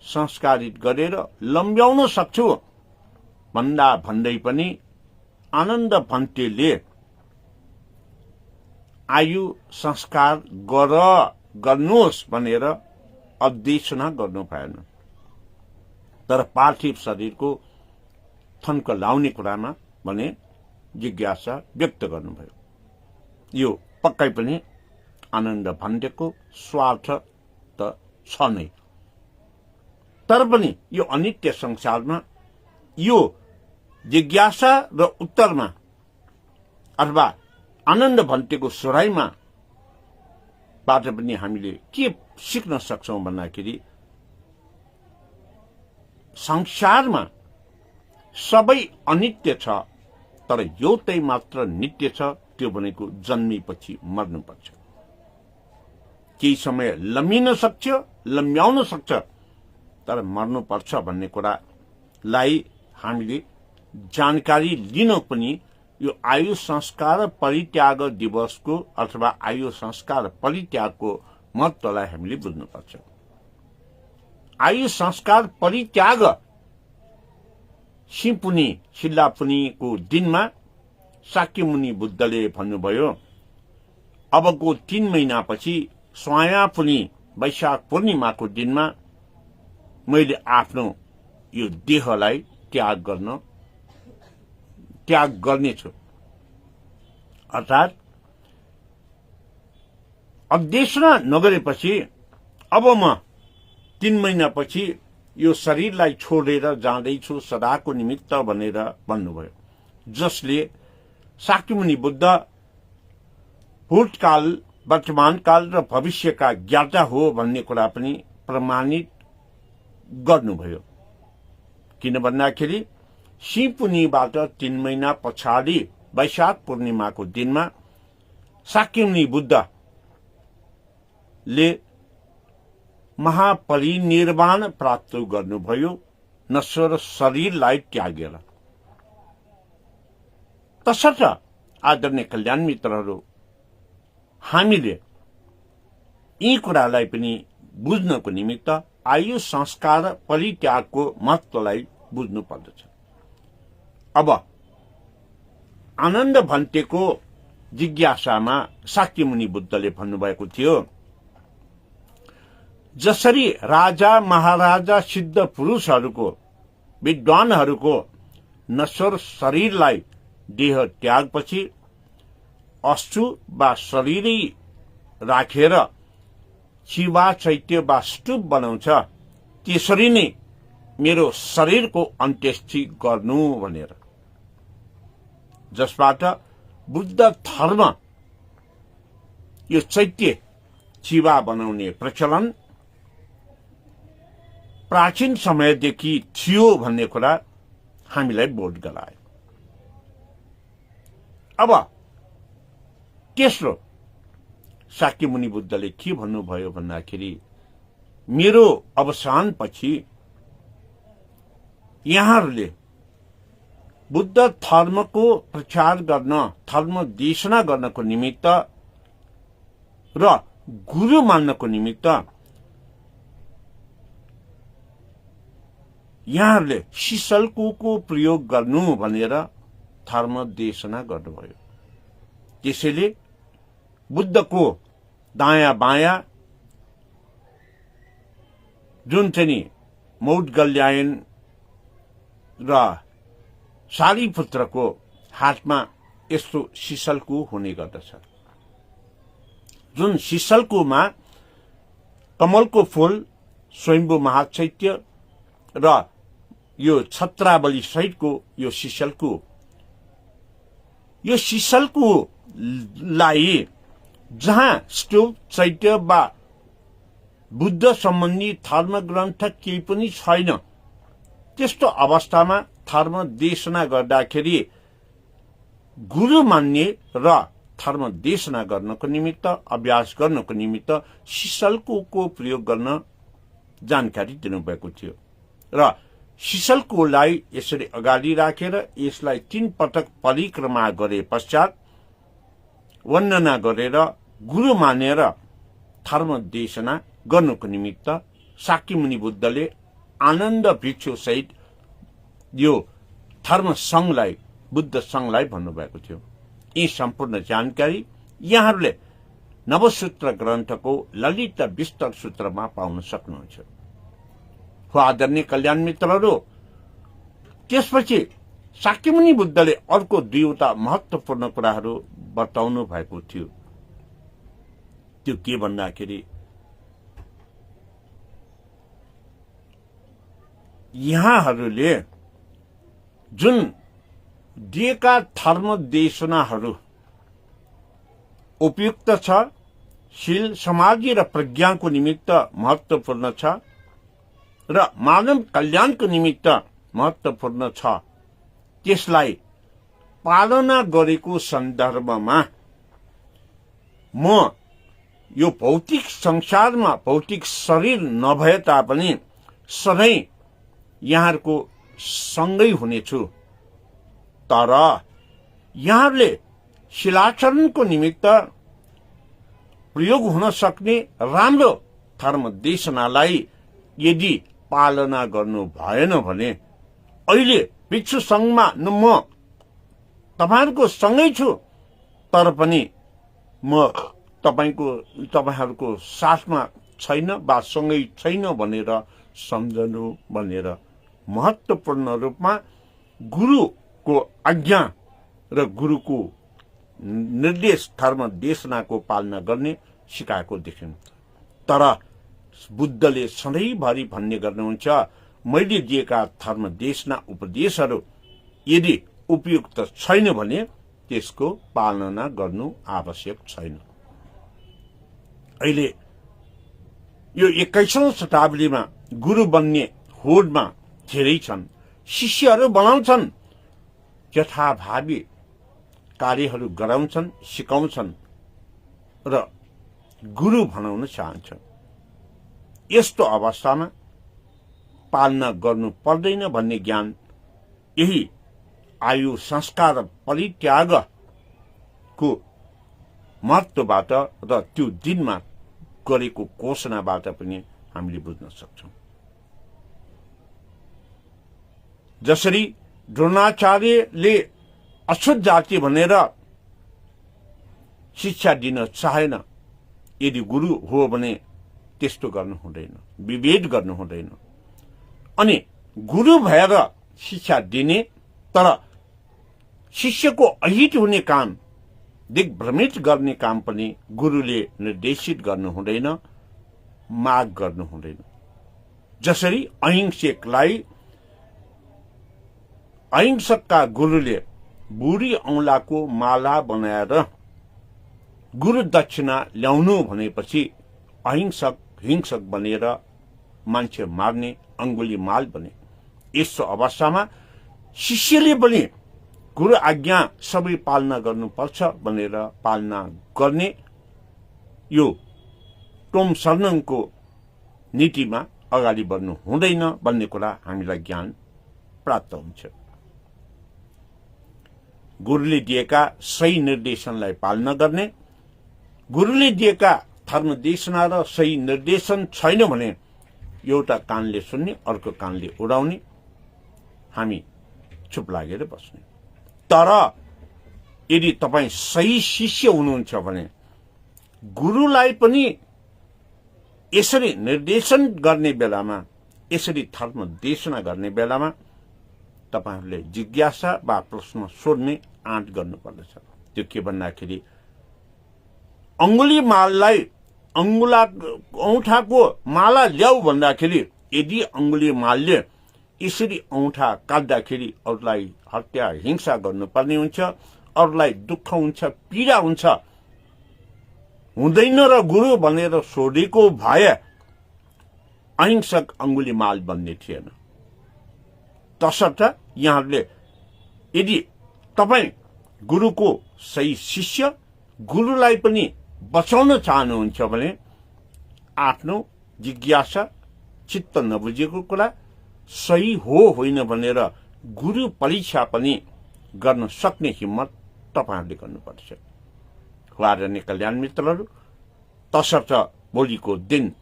संस्कारित गरेर लम्ब्याउन सक्छु भन्दा भन्दै पनि आनन्द भन्तेले आयु संस्कार गर्नुहोस् भनेर अध्यचना गर्नु भएन, तर पार्थिव शरीरको थन्क लाउने कुरामा भने जिज्ञासा व्यक्त गर्नुभयो। यो पक्कै पनि आनन्द भन्तेको स्वार्थ त छ नै, तर पनि यो अनित्य संसारमा यो जिज्ञासा र उत्तरमा अथवा आनन्द भन्तेको सोराइमा बाट पनि हामीले के सिक्न सक्छौं भन्दाखेरि संसारमा सबै अनित्य छ, तर एउटै मात्र नित्य छ, त्यो भनेको जन्मेपछि मर्नुपर्छ। केही समय लम्बिन सक्छ, लम्ब्याउन सक्छ, तर मर्नुपर्छ भन्ने कुरालाई हामीले जानकारी लिन पनि यो आयु संस्कार परित्याग दिवसको अथवा आयु संस्कार परित्यागको महत्त्वलाई हामीले बुझ्नुपर्छ। आयु संस्कार परित्याग सिपुनी शिलापुनीको दिनमा शाक्यमुनि बुद्धले भन्नुभयो, अबको 3 महिनापछि स्वायापुनी वैशाख पूर्णिमाको दिनमा मैले आफ्नो यो देहलाई त्याग गर्नेछु, अर्थात् अध्यचना नगरेपछि अब म 3 महिनापछि यो शरीरलाई छोडेर जाँदैछु सदाको निमित्त भनेर भन्नुभयो, जसले शाक्यमुनि बुद्ध भूतकाल वर्तमानकाल र भविष्यका ज्ञाता हो भन्ने कुरा पनि प्रमाणित गर्नुभयो। किन भन्दाखेरि सिपुनीबाट 3 महिना पछाडि वैशाख पूर्णिमाको दिनमा शाक्यमुनि बुद्धले महापरिनिर्वाण प्राप्त गर्नुभयो नश्वर शरीरलाई त्यागेर। तसर्थ आदरणीय कल्याण मित्रहरू, हामीले यी कुरालाई पनि बुझ्नको निमित्त आयु संस्कार परित्यागको महत्त्वलाई बुझ्नु पर्दछ। अब आनन्द भन्तेको जिज्ञासामा शाक्यमुनि बुद्धले भन्नुभएको थियो, जसरी राजा महाराजा सिद्ध पुरुषहरूको विद्वानहरूको नश्वर शरीरलाई देह त्यागपछि अस्तु वा शरीरै राखेर चिवा चैत्य वा स्तूप बनाउँछ, त्यसरी नै मेरो शरीरको अन्त्येष्टि गर्नु भनेर, जसबाट बुद्ध धर्म यो चैत्य चिवा बनाउने प्रचलन प्राचीन समयदेखि थियो भन्ने कुरा हामीलाई बोध गरायो। अब तेस्रो शाक्यमुनि बुद्धले के भन्नुभयो भन्दाखेरि, मेरो अवसानपछि यहाँहरूले बुद्ध धर्मको प्रचार गर्न, धर्म देशना गर्नको निमित्त र गुरु मान्नको निमित्त यहाँहरूले शिशल्कुको प्रयोग गर्नु भनेर धर्म देशना गर्नुभयो। त्यसैले बुद्धको दायाँ बायाँ जुन चाहिँ मौदगल्यायन र सारीपुत्रको हातमा यस्तो सिसलको हुने गर्दछ, जुन सिसलकोमा कमलको फूल, स्वयम्भू महाचैत्य र यो छत्रावली सहितको यो सिसलकोलाई जहाँ स्तूप, चैत्य वा बुद्ध सम्बन्धी धर्मग्रन्थ केही पनि छैन, त्यस्तो अवस्थामा धर्म देशना गर्दाखेरि गुरु मान्ने र धर्म देशना गर्नको निमित्त, अभ्यास गर्नको निमित्त सिसलको प्रयोग गर्न जानकारी दिनुभएको थियो र सिसलकोलाई यसरी अगाडि राखेर यसलाई 3 पटक परिक्रमा गरे पश्चात वन्दना गरेर गुरु मानेर धर्म देशना गर्नको निमित्त शाक्यमुनि बुद्धले आनन्द भिक्षु सहित यो धर्म संघलाई, बुद्ध संघलाई भन्नुभएको थियो। यी सम्पूर्ण जानकारी यहाँहरूले नवसूत्र ग्रन्थको ललित विस्तर सूत्रमा पाउन सक्नुहुन्छ। आदरणीय कल्याण मित्रहरू, त्यसपछि शाक्यमुनि बुद्धले अर्को 2वटा महत्वपूर्ण कुराहरू बताउनु भएको थियो। त्यो के भन्दाखेरि यहाँहरूले जुन दिएका धर्म देशनाहरू उपयुक्त छ, शील, समाजी र प्रज्ञाको निमित्त महत्वपूर्ण छ र मानव कल्याणको निमित्त महत्वपूर्ण छ, त्यसलाई पालना गरेको सन्दर्भमा म यो भौतिक संसारमा भौतिक शरीर नभए तापनि सधैँ यहाँहरूको सँगै हुनेछु, तर यहाँहरूले शिलाचरणको निमित्त प्रयोग हुन सक्ने राम्रो धर्म देशनालाई यदि पालना गर्नु भएन भने अहिले भिक्षु संघमा म तपाईहरुको सँगै छु, तर पनि म तपाईहरुको साथमा छैन वा सँगै छैन भनेर सम्झनु भनेर महत्वपूर्ण रूपमा गुरुको आज्ञा र गुरुको निर्देश धर्म देशनाको पालना गर्ने सिकाएको देखिन्छ। तर बुद्धले सधैँभरि भन्ने गर्नुहुन्छ, मैले दिएका धर्म देशना उपदेशहरू यदि उपयुक्त छैन भने त्यसको पालना गर्नु आवश्यक छैन। अहिले यो 21औं शताब्दीमा गुरु बन्ने होडमा धेरै छन्, शिष्यहरू बनाउँछन्, यथाभावी कार्यहरू गराउँछन्, सिकाउँछन् र गुरु बनाउन चाहन्छन्। यस्तो अवस्थामा पालना गर्नु पर्दैन भन्ने ज्ञान यही आयु संस्कार परित्यागको महत्वबाट र त्यो दिनमा गरेको घोषणाबाट पनि हामीले बुझ्न सक्छौं। जसरी द्रोणाचार्यले अछुत जाति भनेर शिक्षा दिन चाहेन, यदि गुरु हो भने त्यस्तो गर्नु हुँदैन, विभेद गर्नु हुँदैन। अनि गुरु भएर शिक्षा दिने तर शिष्यको अहित हुने काम, दिग्भ्रमित गर्ने काम पनि गुरुले निर्देशित गर्नु हुँदैन, माग गर्नु हुँदैन। जसरी अहिंसकका गुरुले बुढी औंलाको माला बनाएर गुरु दक्षिणा ल्याउनु भनेपछि हिंसक बनेर मान्छे मार्ने अंगुली माल बने। यस्तो अवस्थामा शिष्यले पनि गुरु आज्ञा सबै पालना गर्नुपर्छ भनेर पालना गर्ने यो टोम शरणको नीतिमा अगाडि बढ्नु हुँदैन भन्ने कुरा हामीलाई ज्ञान प्राप्त हुन्छ। गुरुले दिएका सही निर्देशनलाई पालना गर्ने, गुरुले दिएका धर्म देशना र सही निर्देशन छैन भने एउटा कानले सुन्ने अर्को कानले उडाउने, हामी चुप लागेर बस्ने। तर यदि तपाई सही शिष्य हुनुहुन्छ भने गुरुलाई पनि यसरी निर्देशन गर्ने बेलामा यसरी धर्म देशना गर्ने बेलामा तपाईहरुले जिज्ञासा वा प्रश्न सोध्ने आँट गर्नुपर्दछ। त्यो के भन्दाखेरि अंगुलीमाललाई औँठाको माला ल्याऊ भन्दाखेरि यदि अंगुलीमालले यसरी औँठा काट्दाखेरि अरूलाई हत्या हिंसा गर्नुपर्ने हुन्छ, अरूलाई दुःख हुन्छ, पीडा हुन्छ, हुँदैन र गुरु भनेर सोधेको भए अहिंसक अंगुलीमाल बन्ने थिएन। तसर्थ यहाँहरूले यदि तपाई गुरुको सही शिष्य, गुरुलाई पनि बचाउन चाहनुहुन्छ भने आफ्नो जिज्ञासा, चित्त नबुझेको कुरा सही हो होइन भनेर गुरु परीक्षा पनि गर्न सक्ने हिम्मत तपाईहरुले गर्नुपर्छ। आदरणीय कल्याण मित्रहरू, तसर्थ भोलिको दिन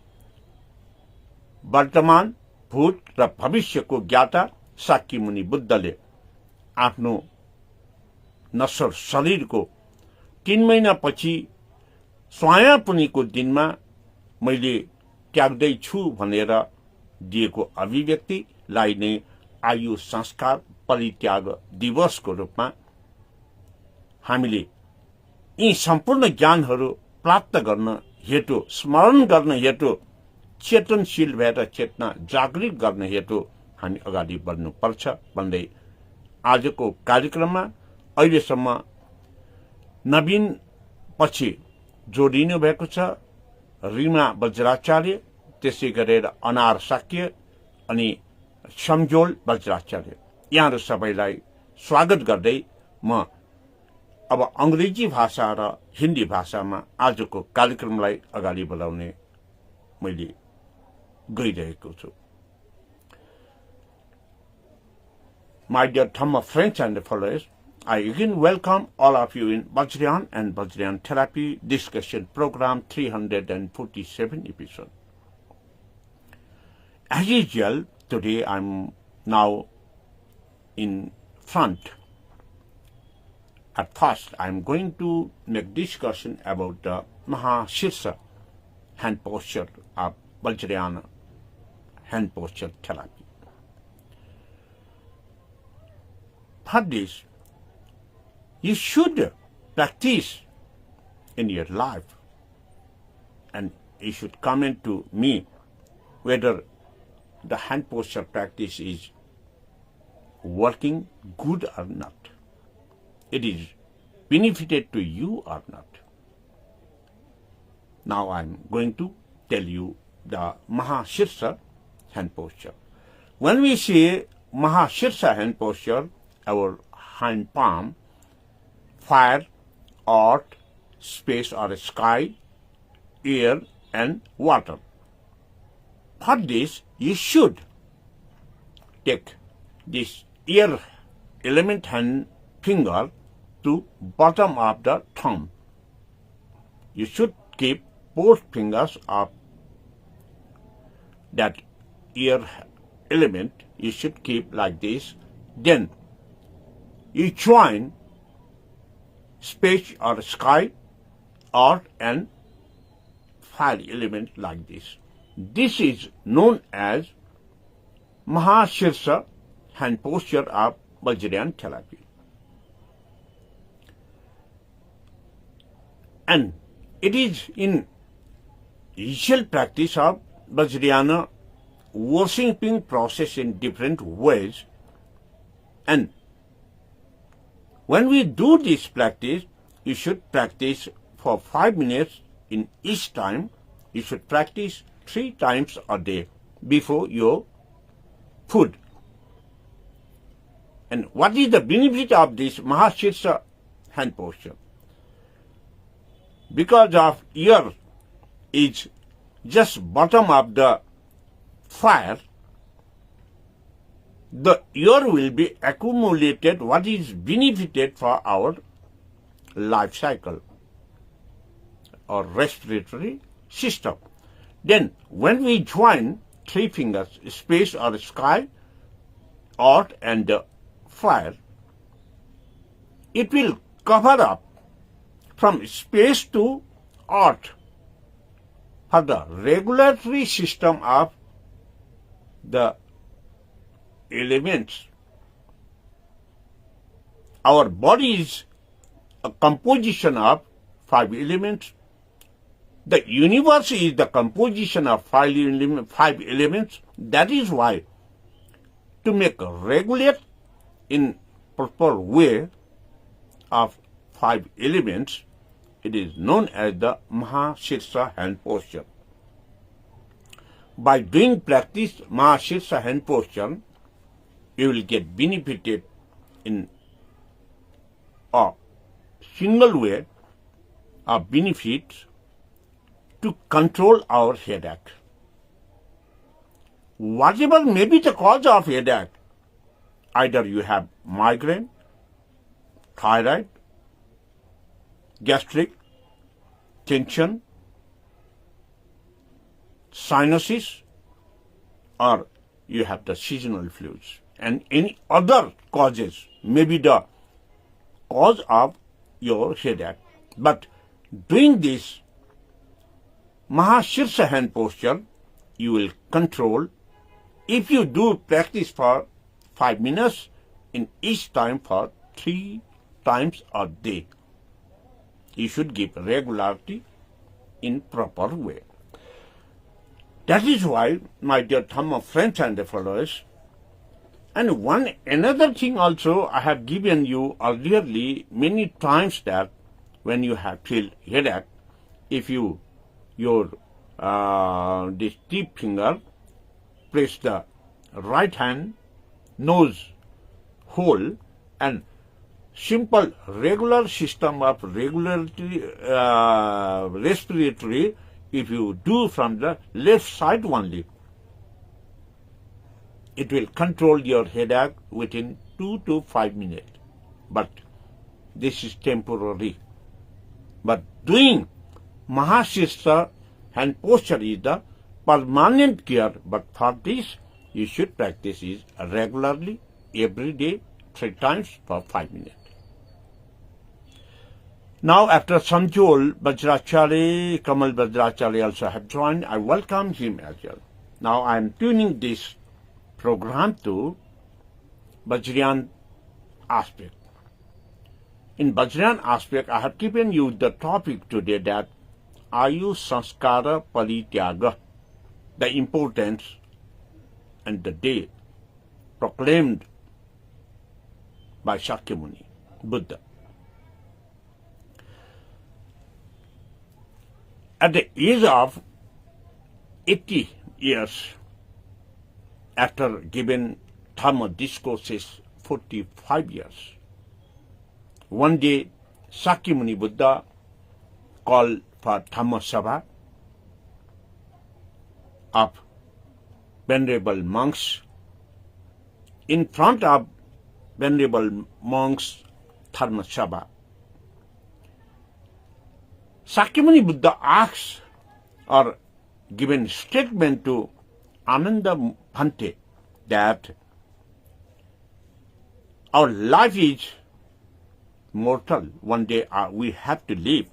वर्तमान, भूत र भविष्यको ज्ञाता शाक्य मुनि बुद्धले आफ्नो नश्वर शरीरको 3 महिनापछि स्वायापुनीको दिनमा मैले त्याग्दैछु भनेर दिएको अभिव्यक्तिलाई नै आयु संस्कार परित्याग दिवसको रूपमा हामीले यी सम्पूर्ण ज्ञानहरू प्राप्त गर्न हेतु, स्मरण गर्न हेतु, चेतनशील भएर चेतना जागृत गर्न हेतु हामी अगाडि बढ्नुपर्छ भन्दै आजको कार्यक्रममा अहिलेसम्म नवीन पछि जोडिनु भएको छ रीमा वज्राचार्य, त्यसै गरेर अनार शाक्य अनि सम्झोल वज्राचार्य। यहाँहरू सबैलाई स्वागत गर्दै म अब अंग्रेजी भाषा र हिन्दी भाषामा आजको कार्यक्रमलाई अगाडि बढाउने मैले गइरहेको छु। My dear Dhamma friends and followers, I again welcome all of you in Vajrayana and Vajrayana Therapy Discussion Program 347 episode. As usual, today I'm now in front. At first, I'm going to make discussion about the Mahashirsha hand posture of Vajrayana hand posture therapy. For this, you should practice in your life, and you should comment to me whether the hand posture practice is working good or not. It is benefited to you or not. Now I'm going to tell you the Mahashirsha hand posture. When we say Mahashirsha hand posture, our hind palm, fire, earth, space or sky, air and water. For this, you should take this air element hand finger to bottom of the thumb. You should keep both fingers of that air element. You should keep like this. Then you join space or sky, earth and fire element like this. This is known as Mahashirsha hand posture of Vajrayana therapy. And it is in usual practice of Vajrayana worshipping process in different ways. And when we do this practice, you should practice for 5 minutes in each time. You should practice 3 times a day before your food. And what is the benefit of this Mahashirsha hand posture? Because of ear is just bottom of the fire, the ear will be accumulated what is benefited for our life cycle or respiratory system. Then when we join 3 fingers, space or sky, earth and fire, it will cover up from space to earth for the regulatory system of the elements. Our body is a composition of 5 elements. The universe is the composition of 5 elements. That is why to make regulate in proper way of 5 elements, it is known as the Mahashirsha hand posture. By doing practice Mahashirsha hand posture, you will get benefited in a single way of benefits to control our headache. Whatever may be the cause of headache, either you have migraine, thyroid, gastric, tension, sinuses, or you have the seasonal flus, and any other causes may be the cause of your headache. But doing this Mahashirsha hand posture, you will control. If you do practice for 5 minutes in each time for 3 times a day, you should give regularity in proper way. That is why, my dear Dhamma friends and followers, and another thing also I have given you earlierly many times, that when you have feel headache, if you this tip finger press the right hand nose hole, and simple regular system of regularity respiratory, if you do from the left side only, it will control your headache within 2 to 5 minutes. But this is temporary. But doing Mahashirsha hand posture is the permanent care. But for this, you should practice it regularly, every day, 3 times for 5 minutes. Now, after Sanjol Vajracharya, Kamal Vajracharya also have joined. I welcome him as well. Now, I am tuning this program to Vajrayana aspect. In Vajrayana aspect, I have given you the topic today, that Ayu Sanskara Parityaga, the importance and the day proclaimed by Shakyamuni Buddha. At the age of 80 years, after giving Dhamma discourses 45 years, one day Shakyamuni Buddha called for Dhamma Sabha of venerable monks. In front of venerable monks, Dhamma Sabha, Shakyamuni Buddha asks or given statement to Ananda Bhante that our life is mortal. One day we have to live.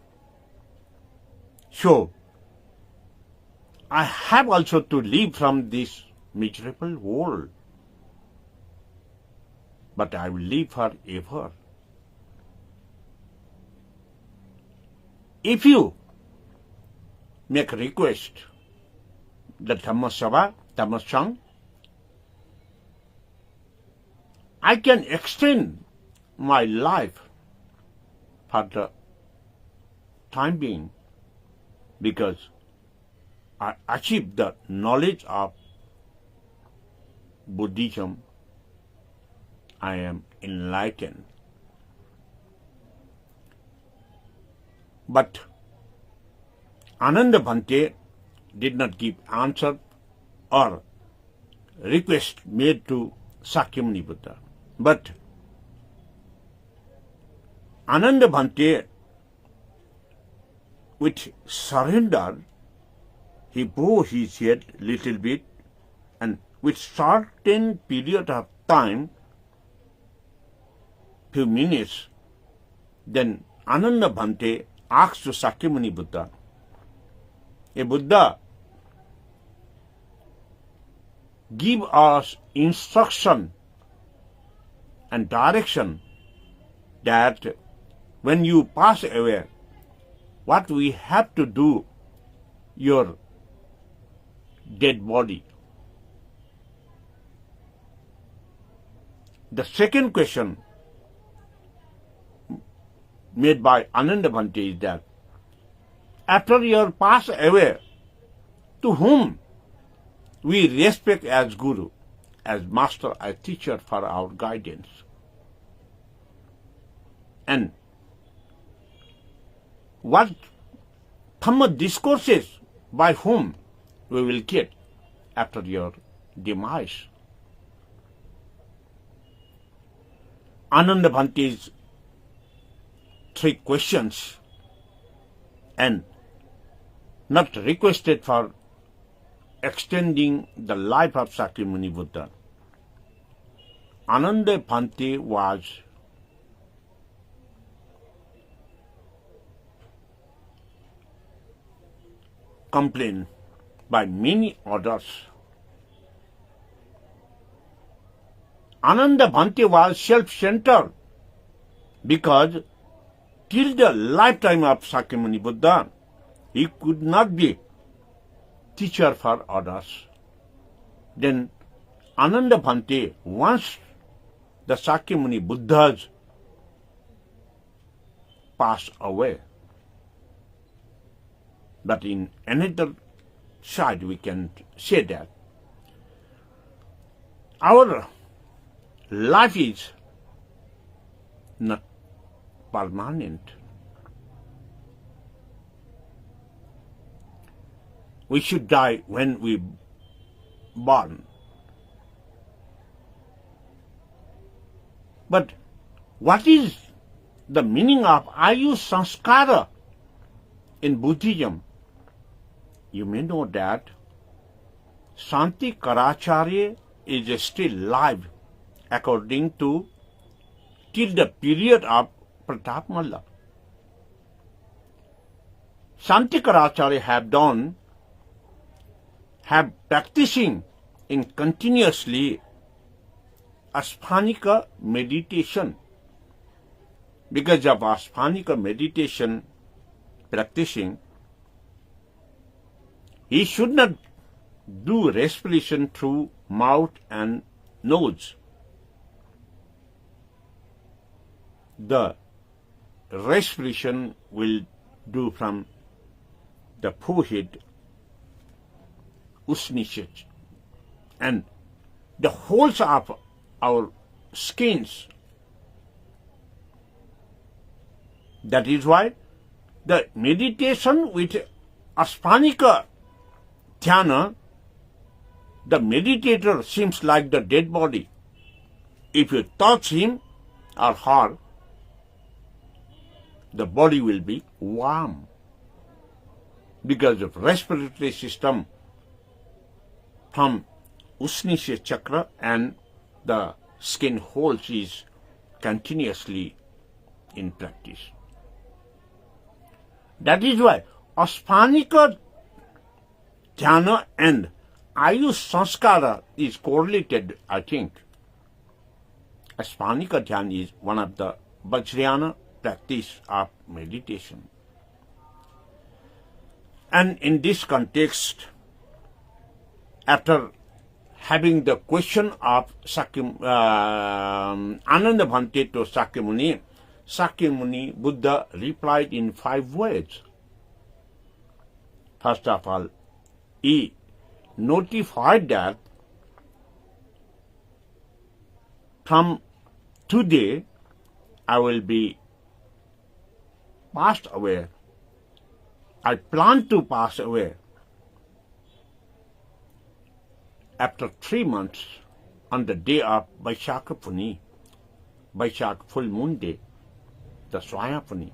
So, I have also to live from this miserable world. But I will live forever. If you make a request, the Dhamma Sabha, Dhamma Sangha, I can extend my life for the time being, because I achieved the knowledge of Buddhism. I am enlightened. But Ananda Bhante did not give answer or request made to Shakyamuni Buddha. But Ananda Bhante, with surrender, he bowed his head little bit, and with certain period of time, few minutes, then Ananda Bhante asked to Shakyamuni Buddha, "Hey Buddha, give us instruction and direction that when you pass away, what we have to do your dead body. The second question made by Ananda Bhante is that after your pass away, to whom we respect as Guru, as master, as teacher for our guidance. And what Dhamma discourses by whom we will get after your demise. Ananda Bhante's three questions and not requested for extending the life of Shakyamuni Buddha. Ananda Bhante was complained by many others. Ananda Bhante was self-centered because till the lifetime of Shakyamuni Buddha, he could not be teacher for others. Then Ananda Bhante, once the Shakyamuni Buddhas passed away, but in another side we can say that our life is not permanent. We should die when we born. But what is the meaning of Ayu Sanskara in Buddhism? You may know that Santi Karacharya is still alive according to till the period of Pratap Malla. Santi Karacharya have practicing in continuously Aspanika meditation. Because of Aspanika meditation practicing, he should not do respiration through mouth and nose. The respiration will do from the forehead, Usnishach, and the holes of our skins. That is why the meditation with Aspanika Dhyana, the meditator seems like the dead body. If you touch him or her, the body will be warm because of respiratory system from Usnisha chakra and the skin holes is continuously in practice. That is why Aspanika Dhyana and Ayush Sanskara is correlated, I think. Aspanika Dhyana is one of the Vajrayana practice of meditation. And in this context, after having the question of Ananda Bhante to Shakyamuni, Shakyamuni Buddha replied in 5 words. First of all, he notified that from today I will be passed away. I plan to pass away after 3 months on the day of Vaishakha Puni, Vaishakha full moon day, the Swaya Puni.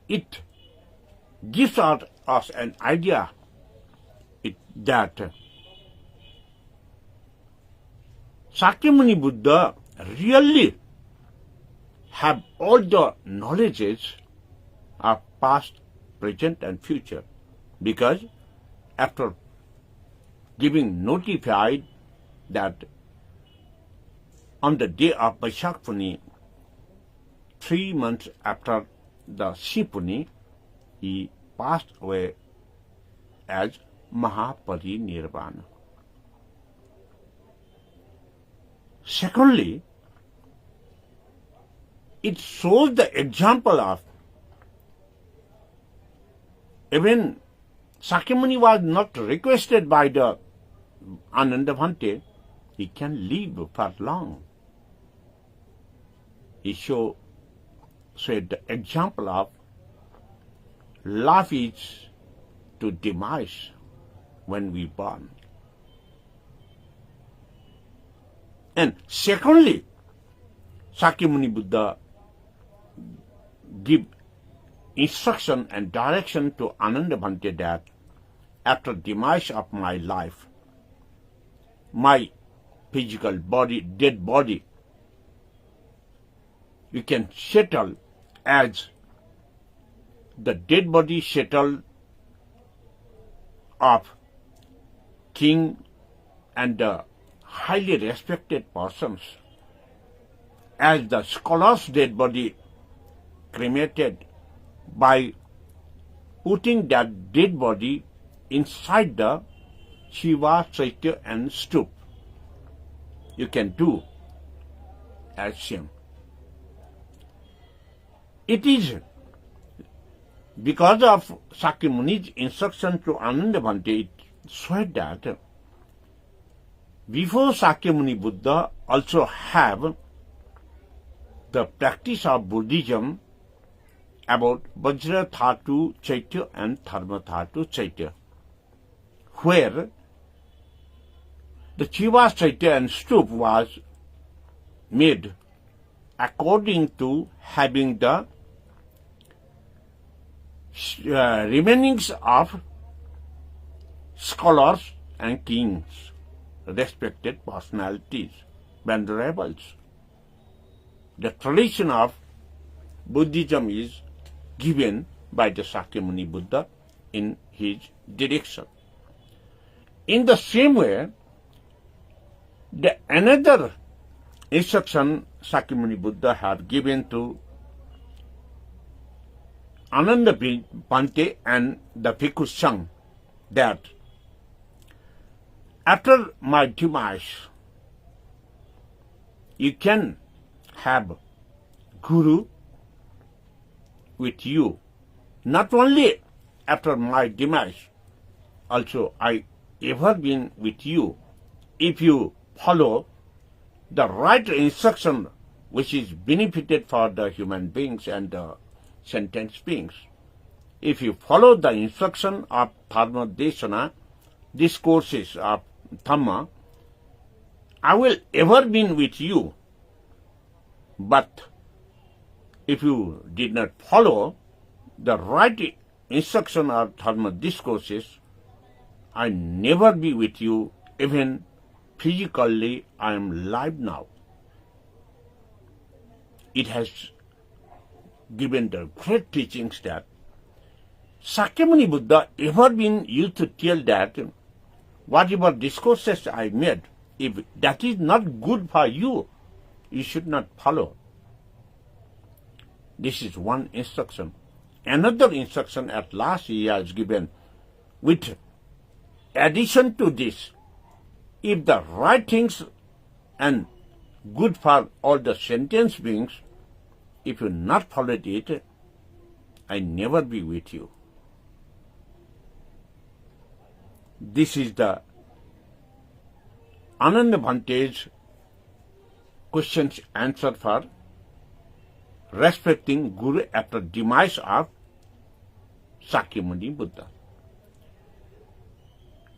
It gives us an idea that Shakyamuni Buddha really have all the knowledges of past, present and future, because after giving notified that on the day of Vaishak Puni, 3 months after the Shipuni, he passed away as Mahaparinirvana. Secondly, it shows the example of even Sakyamuni was not requested by the Ananda Bhante, he can live for long. He said the example of life is to demise when we born. And secondly, Sakyamuni Buddha give instruction and direction to Ananda Bhante that after demise of my life, my physical body, dead body, you can settle as the dead body settled of king and the highly respected persons, as the scholar's dead body cremated by putting that dead body inside the Shiva, Chaitya and stup. You can do as same. It is because of Sakyamuni's instruction to Ananda Bhante, it said that before Sakyamuni Buddha also have the practice of Buddhism about Vajra Dhatu Chaitya and Dharma Dhatu Chaitya, where the Shiva, Chaitya and stup was made according to having the remainings of scholars and kings, respected personalities, venerables. The tradition of Buddhism is given by the Sakyamuni Buddha in his direction. In the same way, the another instruction Sakyamuni Buddha had given to Ananda Bhante and the Bhikkhu Sangha that after my demise, you can have Guru with you. Not only after my demise, also I ever been with you if you follow the right instruction which is benefited for the human beings and the sentient beings. If you follow the instruction of Dharma Desana, discourses of Dhamma, I will ever be with you. But if you did not follow the right instruction of Dharma discourses, I never be with you. Even physically, I am alive now. It has given the great teachings that Sakyamuni Buddha ever been used to tell that whatever discourses I made, if that is not good for you, you should not follow. This is one instruction. Another instruction at last he has given, with addition to this, if the right things and good for all the sentient beings, if you not followed it, I never be with you. This is the Ananda Bhante's questions answered for respecting Guru after demise of Sakyamuni Buddha.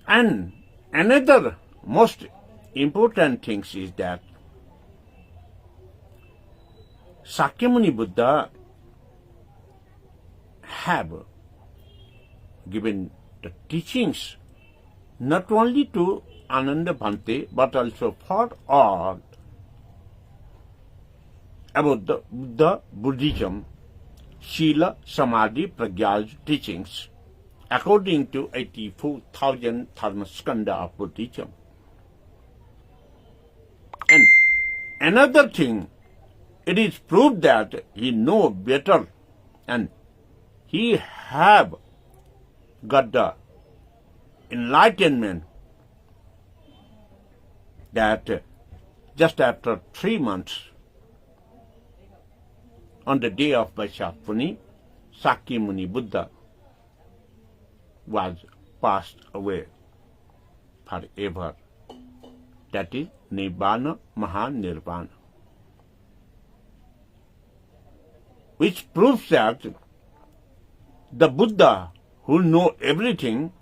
And another most important thing is that Sakyamuni Buddha have given the teachings not only to Ananda Bhante but also for all about the Buddha, Buddhism, Sila, Samadhi, Pragya's teachings according to 84,000 Dharmaskanda of Buddhism. And another thing, it is proved that he know better and he have got the enlightenment that just after 3 months, on the day of Vaishak Puni, Sakyamuni Buddha was passed away forever. That is Nibbana Mahanirvana. Which proves that the Buddha who know everything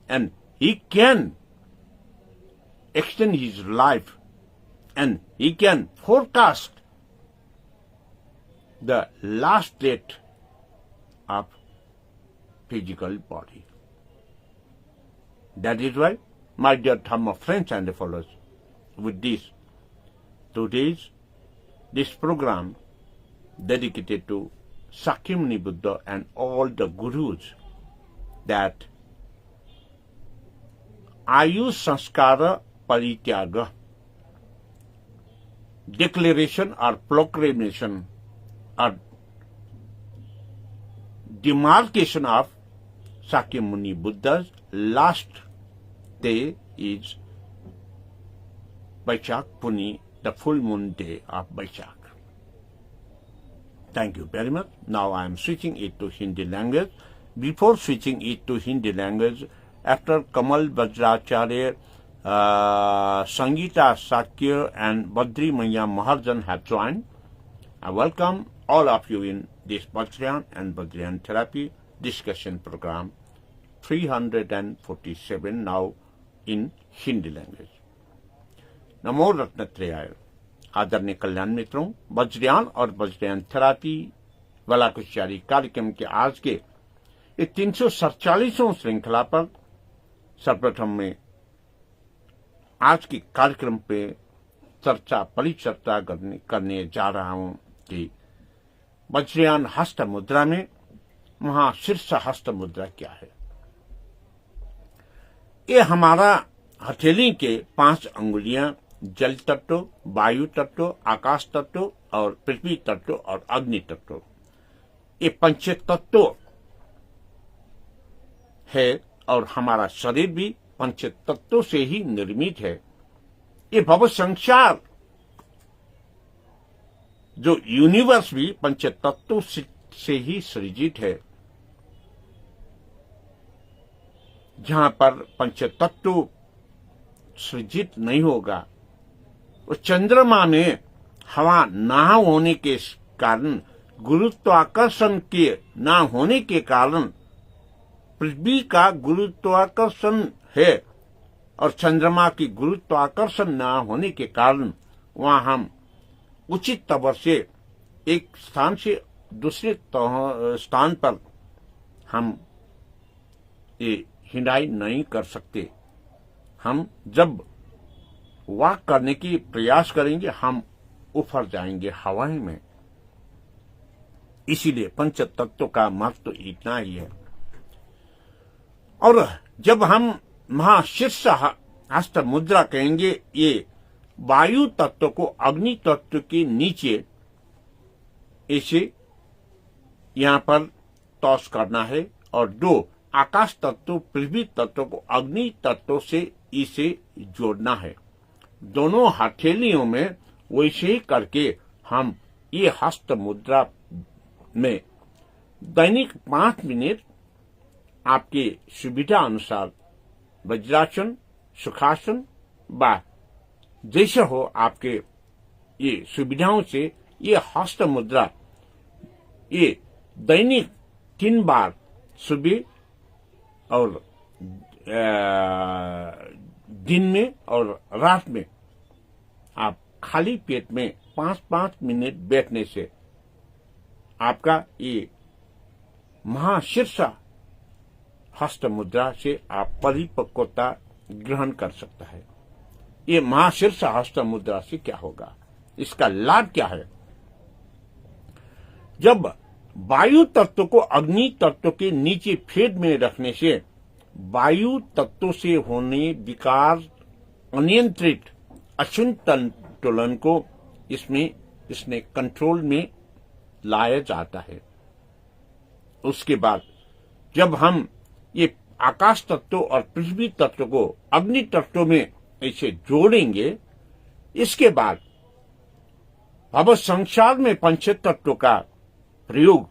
and he can extend his life and he can forecast the last date of physical body. That is why, my dear Dhamma friends and followers, with this, this program dedicated to Sakyamuni Buddha and all the gurus, that Ayu Sanskara Parityaga, declaration or proclamation or demarcation of Sakyamuni Buddha's last day is Vaishak Puni, the full moon day of Vaishak. Thank you very much. Now I am switching it to Hindi language. Before switching it to Hindi language, after Kamal Vajracharya, Sangeeta Sakya and Badri Maya Maharjan have joined, I welcome all of you in this Vajrayan and Vajrayan Therapy discussion program 347 now in Hindi language. नमो रत्नत्रयाय। आदरणीय कल्याण मित्रों, वज्रयान और वज्रयान थेरापी वाला कुशारी कार्यक्रम के आज के 347वें श्रृंखला पर सर्वप्रथम में आज के कार्यक्रम पे परिचर्चा करने जा रहा हूं कि वज्रयान हस्त मुद्रा में महाशीर्ष हस्त मुद्रा क्या है। ये हमारा हथेली के 5 अंगुलियां जल तत्व, वायु तत्व, आकाश तत्व और पृथ्वी तत्व और अग्नि तत्व, ये पंच तत्व है और हमारा शरीर भी पंच तत्वों से ही निर्मित है। ये भव संसार जो यूनिवर्स भी पंच तत्वों से ही सृजित है। जहां पर पंच तत्व सृजित नहीं होगा, उस चंद्रमा में हवा ना होने के कारण, गुरुत्वाकर्षण के ना होने के कारण, पृथ्वी का गुरुत्वाकर्षण है और चंद्रमा की गुरुत्वाकर्षण ना होने के कारण वहां हम उचित तौर से एक स्थान से दूसरे स्थान पर हम ये हिंडाई नहीं कर सकते। हम जब वॉक करने की प्रयास करेंगे हम उफर जाएंगे हवाएं में। इसीलिए पंच तत्व का महत्व तो इतना ही है। और जब हम महाशीर्ष हस्त मुद्रा कहेंगे, ये वायु तत्व को अग्नि तत्व के नीचे इसे यहां पर टॉस करना है और 2 आकाश तत्व पृथ्वी तत्व को अग्नि तत्व से इसे जोड़ना है। दोनों हथेलियों में वैसे ही करके हम ये हस्त मुद्रा में दैनिक 5 मिनट आपके सुविधा अनुसार वज्रासन, सुखासन व जैसे हो आपके ये सुविधाओं से ये हस्त मुद्रा ये दैनिक 3 बार सुबह और दिन में और रात में आप खाली पेट में 5-5 मिनट बैठने से आपका ये महाशीर्ष हस्त मुद्रा से आप परिपक्वता ग्रहण कर सकता है। ये महाशीर्ष हस्त मुद्रा से क्या होगा, इसका लाभ क्या है। जब वायु तत्व को अग्नि तत्व के नीचे फेद में रखने से वायु तत्व से होने विकार, अनियंत्रित असंतुलन को इसने कंट्रोल में लाया जाता है। उसके बाद जब हम ये आकाश तत्व और पृथ्वी तत्व को अग्नि तत्व में ऐसे जोड़ेंगे, इसके बाद अब संसार में पंच तत्व का प्रयोग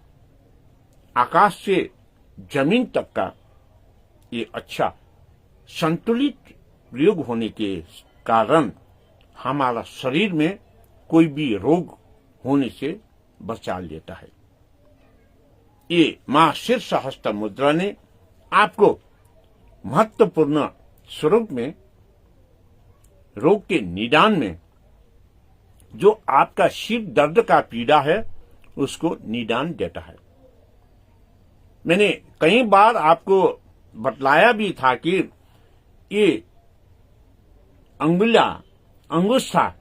आकाश से जमीन तक का ये अच्छा संतुलित प्रयोग होने के कारण हमारा शरीर में कोई भी रोग होने से बचा लेता है। ये मां शीर्ष हस्त मुद्रा ने आपको महत्वपूर्ण स्वरूप में रोग के निदान में जो आपका सिर दर्द का पीड़ा है उसको निदान देता है। मैंने कई बार आपको बतलाया भी था कि ये अंगुष्ठा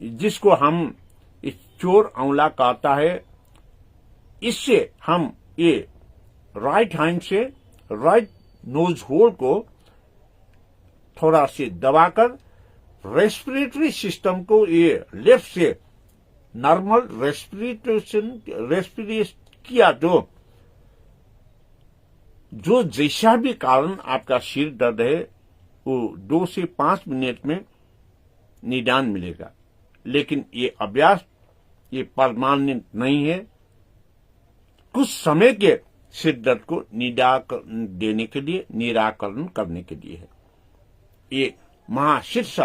जिसको हम इस चोर आंवला कहता है, इससे हम ये राइट हैंड से राइट नोज होल को थोड़ा से दबाकर रेस्पिरेटरी सिस्टम को ये लेफ्ट से नॉर्मल रेस्पिरेट किया तो जो जैसा भी कारण आपका सिर दर्द है वो 2 से 5 मिनट में निदान मिलेगा। लेकिन ये अभ्यास ये परमानेंट नहीं है, कुछ समय के सिर दर्द को देने के लिए, निराकरण करने के लिए है। ये महाशीर्ष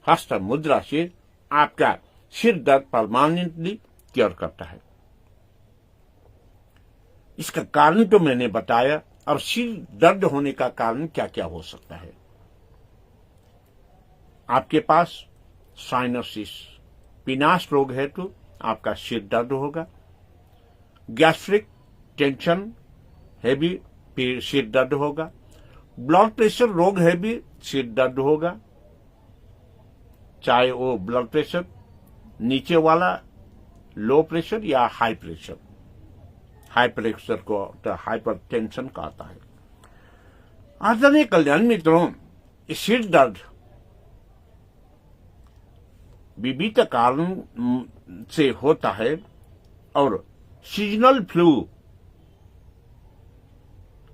हस्त मुद्रा से आपका सिर दर्द परमानेंटली क्योर करता है। इसका कारण तो मैंने बताया, और सिर दर्द होने का कारण क्या क्या हो सकता है। आपके पास साइनोसिस पिनास रोग है तो आपका सिर दर्द होगा। गैस्ट्रिक टेंशन है भी सिर दर्द होगा। ब्लड प्रेशर रोग है भी सिर दर्द होगा, चाहे वो ब्लड प्रेशर नीचे वाला लो प्रेशर या हाई प्रेशर। हाई प्रेशर को तो हाइपर टेंशन कहता है। आदरणीय कल्याण मित्रों, सिर दर्द विविध कारण से होता है और सीजनल फ्लू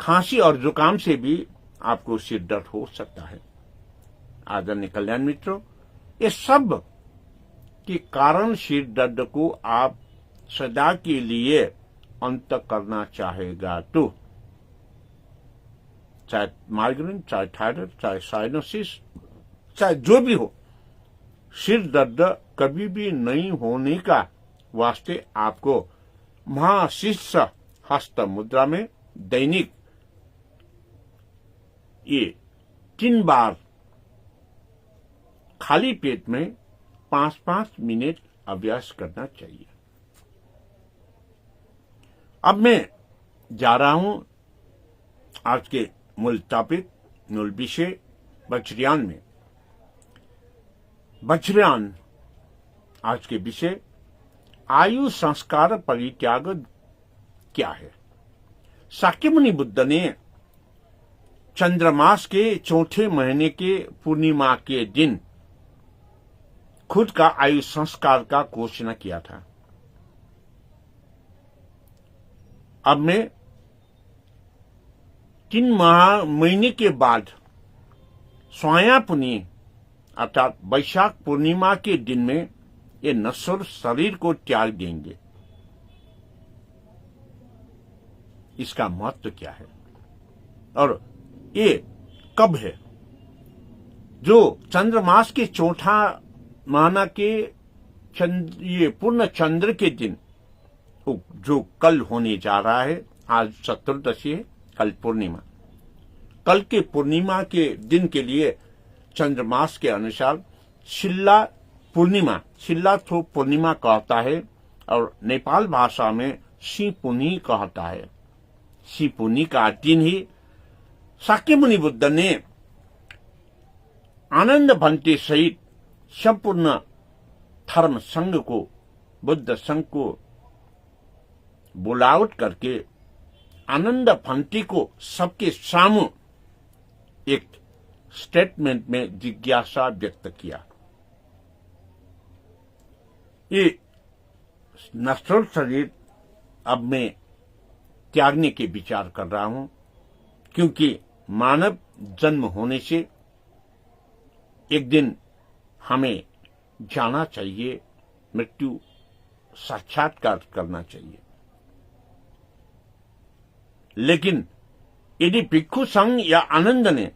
खांसी और जुकाम से भी आपको सिर दर्द हो सकता है। आदरणीय कल्याण मित्रों, ये सब के कारण सिर दर्द को आप सदा के लिए अंत करना चाहेगा तो चाहे माइग्रेन, चाहे थायराइड, चाहे साइनोसिस, चाहे जो भी हो, सिर दर्द कभी भी नहीं होने का वास्ते आपको महाशीर्ष हस्त मुद्रा में दैनिक ये 3 बार खाली पेट में 5-5 मिनट अभ्यास करना चाहिए। अब मैं जा रहा हूं आज के मूल टॉपिक, मूल विषय वज्रयान में। वज्रयान आज के विषय आयु संस्कार परित्याग क्या है। शाक्यमुनि बुद्ध ने चंद्रमास के चौथे महीने के पूर्णिमा के दिन खुद का आयु संस्कार का घोषणा किया था। अब मैं 3 महीने के बाद स्वाया पुनी अर्थात वैशाख पूर्णिमा के दिन में ये नश्वर शरीर को त्याग देंगे। इसका महत्व क्या है और ये कब है? जो चंद्रमास के चौथा महीना के ये पूर्ण चंद्र के दिन जो कल होने जा रहा है, आज चतुर्दशी है, कल पूर्णिमा। कल के पूर्णिमा के दिन के लिए चंद्रमास के अनुसार शिल्ला पूर्णिमा, शिल्ला थो पूर्णिमा कहता है और नेपाल भाषा में सिपुनी कहता है। सिपुनी का दिन ही शाक्यमुनि बुद्ध ने आनंद भंते सहित संपूर्ण धर्म संघ को, बुद्ध संघ को बुलाउट करके आनंद भंते को सबके सामू एक स्टेटमेंट में जिज्ञासा व्यक्त किया। ये नश्वर शरीर अब मैं त्यागने के विचार कर रहा हूं, क्योंकि मानव जन्म होने से एक दिन हमें जाना चाहिए, मृत्यु साक्षात्कार करना चाहिए। लेकिन यदि भिक्षु संघ या आनंद ने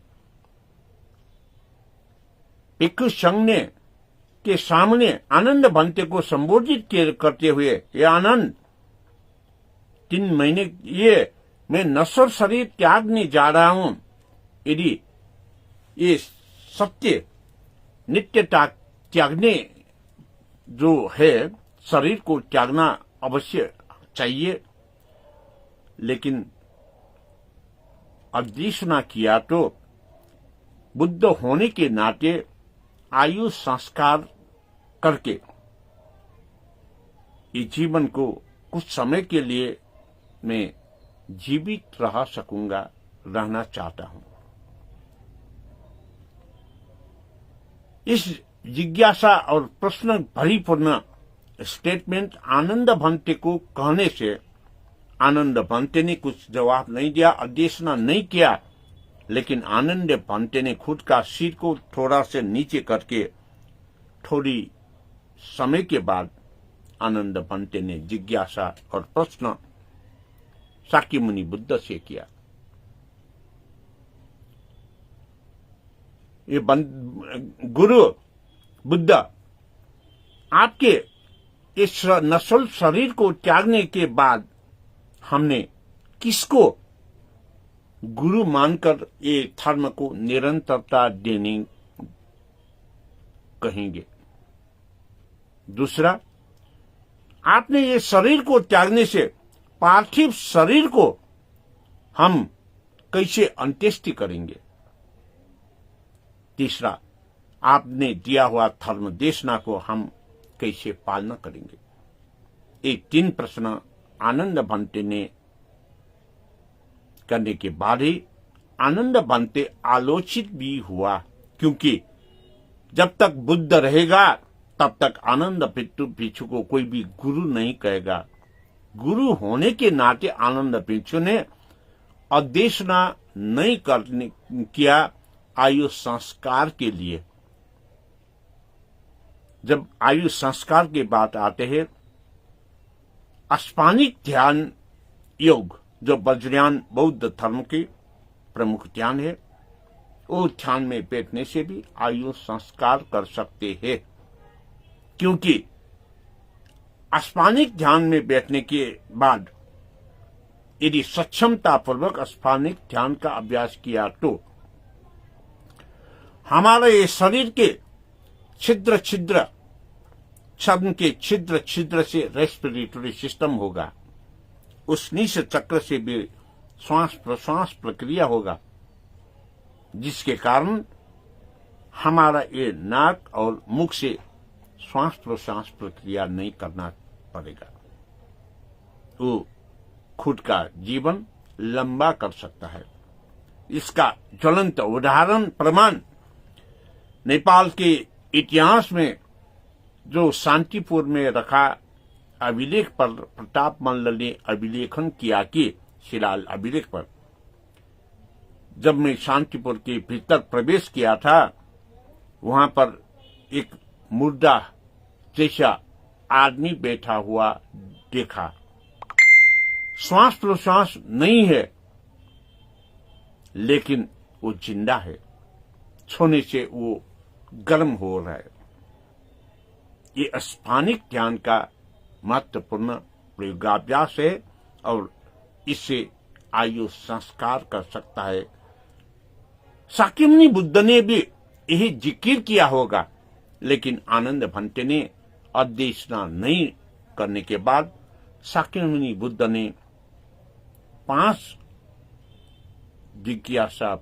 भिक्षु संघ ने के सामने आनंद भंते को संबोधित करते हुए, ये आनंद 3 महीने ये मैं नश्वर शरीर त्यागने जा रहा हूं, यदि ये सत्य नित्यता त्यागने जो है, शरीर को त्यागना अवश्य चाहिए, लेकिन अधिसूचना किया तो बुद्ध होने के नाते आयु संस्कार करके इस जीवन को कुछ समय के लिए मैं जीवित रह सकूंगा, रहना चाहता हूं। इस जिज्ञासा और प्रश्न भरीपूर्ण स्टेटमेंट आनंद भंते को कहने से आनंद भंते ने कुछ जवाब नहीं दिया, अधिसूचना नहीं किया, लेकिन आनंद भंते ने खुद का सिर को थोड़ा से नीचे करके थोड़ी समय के बाद आनंद भंते ने जिज्ञासा और प्रश्न शाक्य मुनि बुद्ध से किया। ये गुरु बुद्ध, आपके इस नश्वर शरीर को त्यागने के बाद हमने किसको गुरु मानकर ये धर्म को निरंतरता देने कहेंगे? दूसरा, आपने ये शरीर को त्यागने से पार्थिव शरीर को हम कैसे अंत्येष्टि करेंगे? तीसरा, आपने दिया हुआ धर्म देशना को हम कैसे पालना करेंगे? ये 3 प्रश्न आनंद भंते ने करने के बाद ही आनंद भंते आलोचित भी हुआ, क्योंकि जब तक बुद्ध रहेगा तब तक आनंद भिक्षु को कोई भी गुरु नहीं कहेगा। गुरु होने के नाते आनंद भिक्षु ने अधिसूचना नहीं किया आयु संस्कार के लिए। जब आयु संस्कार की बात आते हैं, अष्टांगिक ध्यान योग जो वज्रयान बौद्ध धर्म की प्रमुख ध्यान है, वो ध्यान में बैठने से भी आयु संस्कार कर सकते हैं, क्योंकि अष्टांगिक ध्यान में बैठने के बाद यदि सक्षमता पूर्वक अष्टांगिक ध्यान का अभ्यास किया तो हमारे ये शरीर के छिद्र छिद्र छद्म के छिद्र छिद्र से रेस्पिरेटरी सिस्टम होगा, उस निश चक्र से भी श्वास प्रश्वास प्रक्रिया होगा, जिसके कारण हमारा ये नाक और मुख से श्वास प्रश्वास प्रक्रिया नहीं करना पड़ेगा। वो खुद का जीवन लंबा कर सकता है। इसका ज्वलंत उदाहरण प्रमाण नेपाल के इतिहास में जो शांतिपुर में रखा अभिलेख पर प्रताप मल्ल ने अभिलेखन किया कि शिलाल अभिलेख पर जब मैं शांतिपुर के भीतर प्रवेश किया था, वहां पर एक मुर्दा जैसा आदमी बैठा हुआ देखा। श्वास प्रश्वास नहीं है, लेकिन वो जिंदा है, छूने से वो गर्म हो रहा है। ये अष्टांगिक ध्यान का महत्वपूर्ण प्रयोगाभ्यास है और इससे आयु संस्कार कर सकता है। शाक्यमुनि बुद्ध ने भी यही जिक्र किया होगा, लेकिन आनंद भंते ने अधिसूचना नहीं करने के बाद शाक्यमुनि बुद्ध ने 5 जिज्ञासा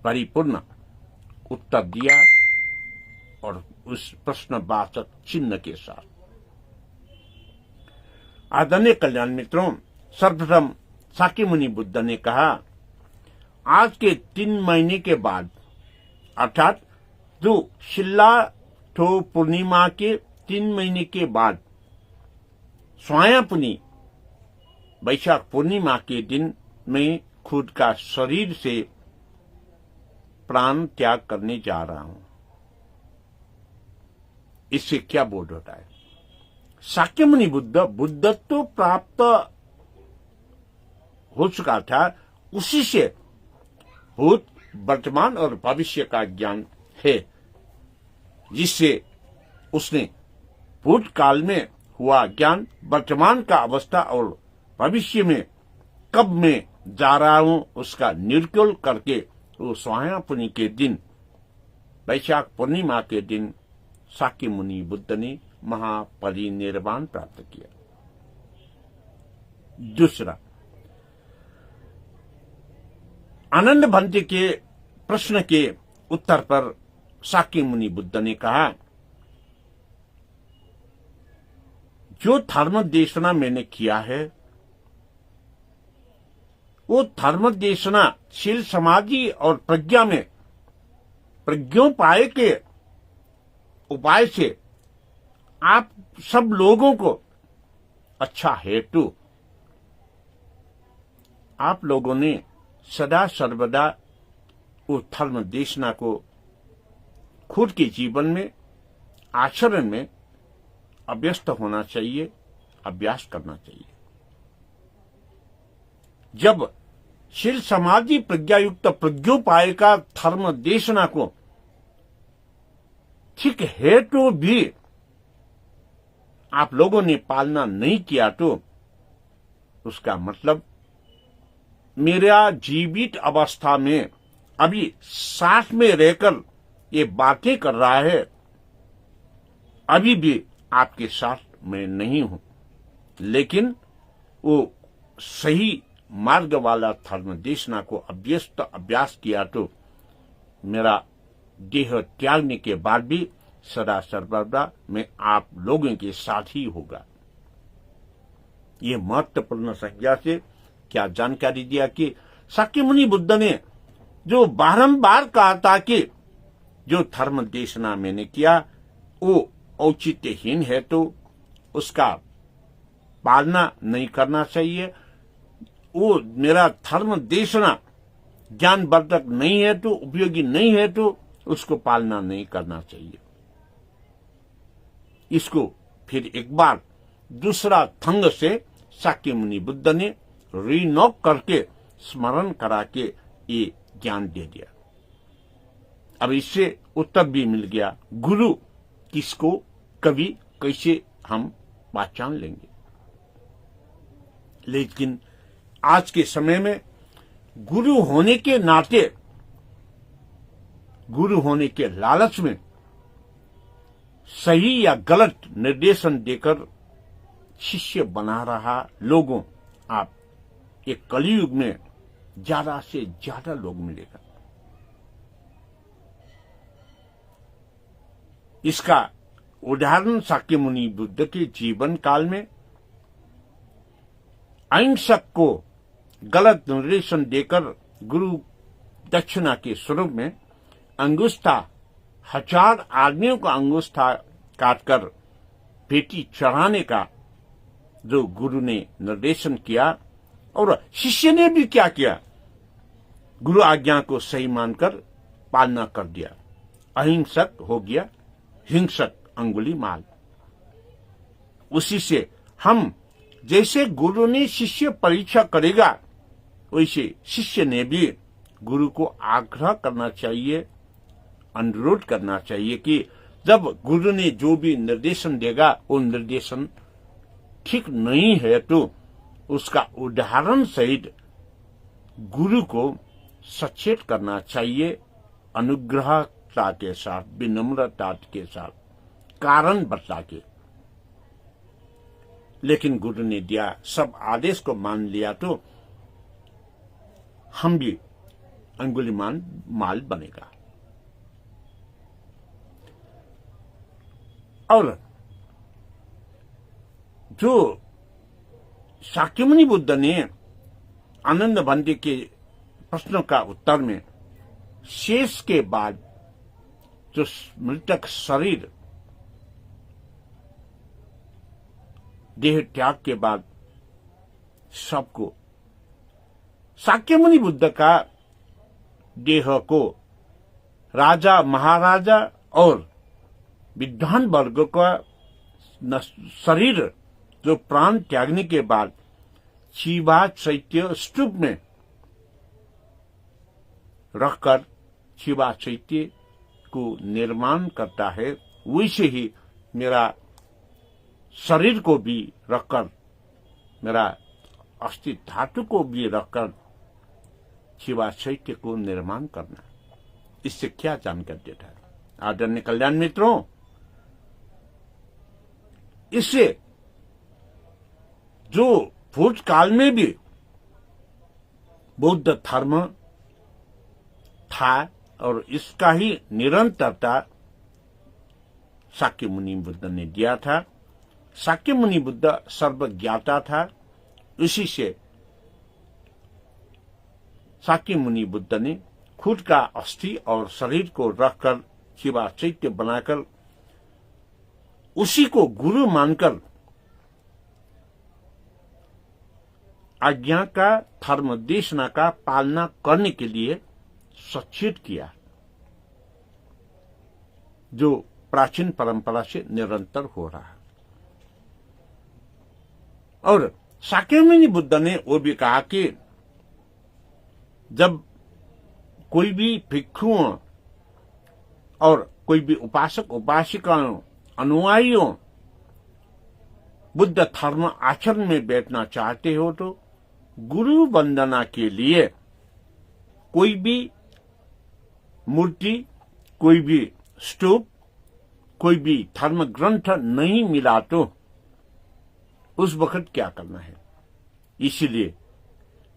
परिपूर्ण उत्तर दिया और उस प्रश्नवाचक चिन्ह के साथ। आदरणीय कल्याण मित्रों, सर्वप्रथम शाक्यमुनि बुद्ध ने कहा, आज के 3 महीने के बाद अर्थात जो शिल्ला ठो पूर्णिमा के 3 महीने के बाद स्वायापुनी वैशाख पूर्णिमा के दिन मैं खुद का शरीर से प्राण त्याग करने जा रहा हूं। इससे क्या बोध होता है? शाक्यमुनि बुद्धत्व प्राप्त हो चुका था, उसी से भूत, वर्तमान और भविष्य का ज्ञान है, जिससे उसने भूतकाल में हुआ ज्ञान, वर्तमान का अवस्था और भविष्य में कब मैं जा रहा हूं उसका निरूपण करके वो स्वायापुनी के दिन, वैशाख पूर्णिमा के दिन शाक्यमुनि बुद्ध ने महापरिनिर्वाण प्राप्त किया। दूसरा, आनंद भंते के प्रश्न के उत्तर पर शाक्यमुनि बुद्ध ने कहा, जो धर्म देशना मैंने किया है वो धर्म देशना शील समाधि और प्रज्ञा में प्रज्ञोपाय के उपाय से आप सब लोगों को अच्छा हेतु आप लोगों ने सदा सर्वदा उस धर्म देशना को खुद के जीवन में, आचरण में अभ्यस्त होना चाहिए, अभ्यास करना चाहिए। जब शील समाधि प्रज्ञायुक्त प्रज्ञोपाय का धर्म देशना को ठीक हेतु भी आप लोगों ने पालना नहीं किया तो उसका मतलब मेरा जीवित अवस्था में अभी साथ में रहकर ये बातें कर रहा है, अभी भी आपके साथ मैं नहीं हूं, लेकिन वो सही मार्ग वाला धर्म देशना को अभ्यास किया तो मेरा देह त्यागने के बाद भी सदा सर्वदा मैं आप लोगों के साथ ही होगा। ये महत्वपूर्ण संज्ञा से क्या जानकारी दिया कि शाक्यमुनि बुद्ध ने जो बारंबार कहा था कि जो धर्म देशना मैंने किया वो औचित्यहीन है तो उसका पालना नहीं करना चाहिए, वो मेरा धर्म देशना ज्ञानवर्धक नहीं है तो, उपयोगी नहीं है तो उसको पालना नहीं करना चाहिए। इसको फिर एक बार दूसरा ढंग से शाक्यमुनि बुद्ध ने रीनोक करके स्मरण करा के ये ज्ञान दे दिया। अब इससे उत्तर भी मिल गया, गुरु किसको कभी कैसे हम पहचान लेंगे। लेकिन आज के समय में गुरु होने के नाते, गुरु होने के लालच में सही या गलत निर्देशन देकर शिष्य बना रहा लोगों, आप एक कलयुग में ज्यादा से ज्यादा लोग मिलेगा। इसका उदाहरण शाक्यमुनि बुद्ध के जीवन काल में अहिंसक को गलत निर्देशन देकर गुरु दक्षिणा के स्वरूप में अंगुष्ठा, 1000 आदमियों का अंगुष्ठा काटकर बेटी चढ़ाने का जो गुरु ने निर्देशन किया, और शिष्य ने भी क्या किया, गुरु आज्ञा को सही मानकर पालना कर दिया। अहिंसक हो गया हिंसक अंगुलीमाल। उसी से हम जैसे गुरु ने शिष्य परीक्षा करेगा, वैसे शिष्य ने भी गुरु को आग्रह करना चाहिए, अनुरोध करना चाहिए कि जब गुरु ने जो भी निर्देशन देगा वो निर्देशन ठीक नहीं है तो उसका उदाहरण सहित गुरु को सचेत करना चाहिए, अनुग्रहता के साथ, विनम्रता के साथ, कारण बता के। लेकिन गुरु ने दिया सब आदेश को मान लिया तो हम भी अंगुलीमान माल बनेगा। और जो शाक्यमुनि बुद्ध ने आनंद भंते के प्रश्नों का उत्तर में शेष के बाद जो मृतक शरीर देह त्याग के बाद सबको शाक्यमुनि बुद्ध का देह को राजा महाराजा और विद्वान वर्ग का शरीर जो प्राण त्यागने के बाद शिवा चैत्य स्तूप में रखकर शिवा चैत्य को निर्माण करता है, वैसे ही मेरा शरीर को भी रखकर, मेरा अस्थि धातु को भी रखकर शिवा चैत्य को निर्माण करना। इससे क्या जानकर देता है आदरणीय कल्याण मित्रों? इससे जो भूतकाल में भी बौद्ध धर्म था और इसका ही निरंतरता शाक्यमुनि बुद्ध ने दिया था। शाक्यमुनि बुद्ध सर्वज्ञाता था। इसी से शाक्यमुनि बुद्ध ने खुद का अस्थि और शरीर को रखकर शिवा चैत्य बनाकर उसी को गुरु मानकर आज्ञा का धर्म देशना का पालना करने के लिए सचेत किया, जो प्राचीन परंपरा से निरंतर हो रहा है। और शाक्यमुनि बुद्ध ने वो भी कहा कि जब कोई भी भिक्षुओं और कोई भी उपासक उपासिकाओं अनुयायियों बुद्ध धर्म आचरण में बैठना चाहते हो तो गुरु वंदना के लिए कोई भी मूर्ति, कोई भी स्तूप, कोई भी धर्म ग्रंथ नहीं मिला तो उस वक्त क्या करना है। इसलिए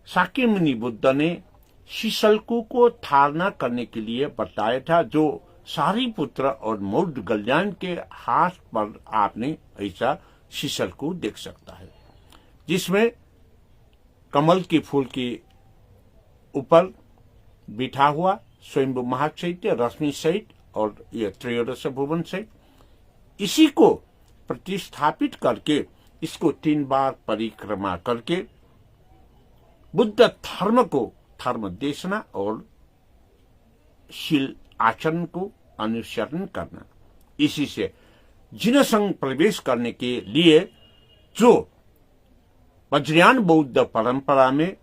शाक्यमुनि बुद्ध ने शिशल्कु को धारणा करने के लिए बताया था, जो सारिपुत्र और मौदगल्याण के हाथ पर आपने ऐसा शिशल्कु देख सकता है, जिसमें कमल के फूल के ऊपर बिठा हुआ स्वयंभू महाचैत्य रश्मि सहित और यह त्रयोदश भुवन सहित, इसी को प्रतिस्थापित करके इसको 3 बार परिक्रमा करके बुद्ध धर्म को धर्म देशना और शील आचरण को अनुसरण करना। इसी से जिन संघ प्रवेश करने के लिए जो वज्रयान बौद्ध परंपरा में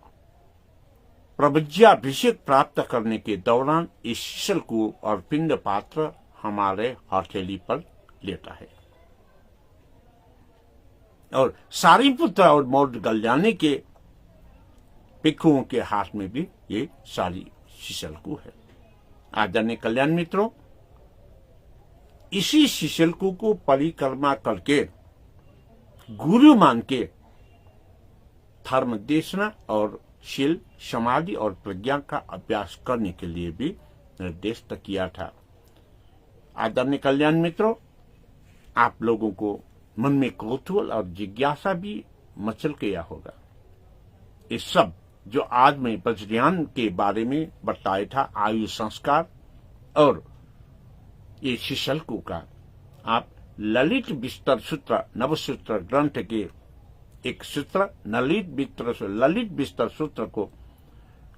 प्रवज्याभिषेक प्राप्त करने के दौरान इस शिशल्कु और पिंड पात्र हमारे हथेली पर लेता है, और सारिपुत्र और मौदगल्याण के भिक्षुओं के हाथ में भी ये सारी शिशल्कु है। आदरणीय कल्याण मित्रों, इसी शिशल्कु को परिक्रमा करके गुरु मान के धर्म देशना और शील समाधि और प्रज्ञा का अभ्यास करने के लिए भी निर्देश किया था। आदरणीय कल्याण मित्रों, आप लोगों को मन में कौतूहल और जिज्ञासा भी मचल गया होगा। इस सब जो आज मैं वज्रयान के बारे में बताया था, आयु संस्कार और ये शिशल्कु का, आप ललित विस्तर सूत्र नवसूत्र ग्रंथ के एक सूत्र ललित विस्तर सूत्र को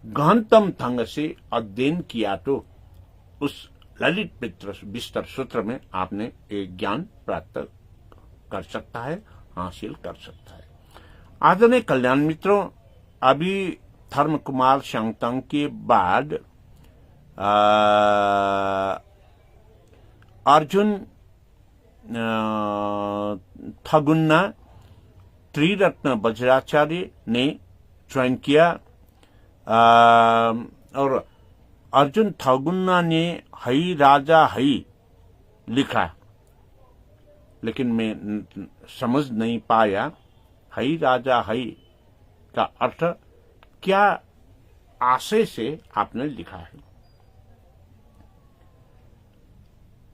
गहनतम ढंग से अध्ययन किया तो उस ललित विस्तर सूत्र में आपने एक ज्ञान प्राप्त कर सकता है, हासिल कर सकता है। आदरणीय कल्याण मित्रों, अभी धर्म कुमार शांगतांग के बाद अर्जुन थगुन्ना त्रिरत्न वज्राचार्य ने ज्वाइन किया, और अर्जुन थगुन्ना ने हई राजा हई लिखा, लेकिन मैं समझ नहीं पाया हई राजा हई का अर्थ क्या आशय से आपने लिखा है।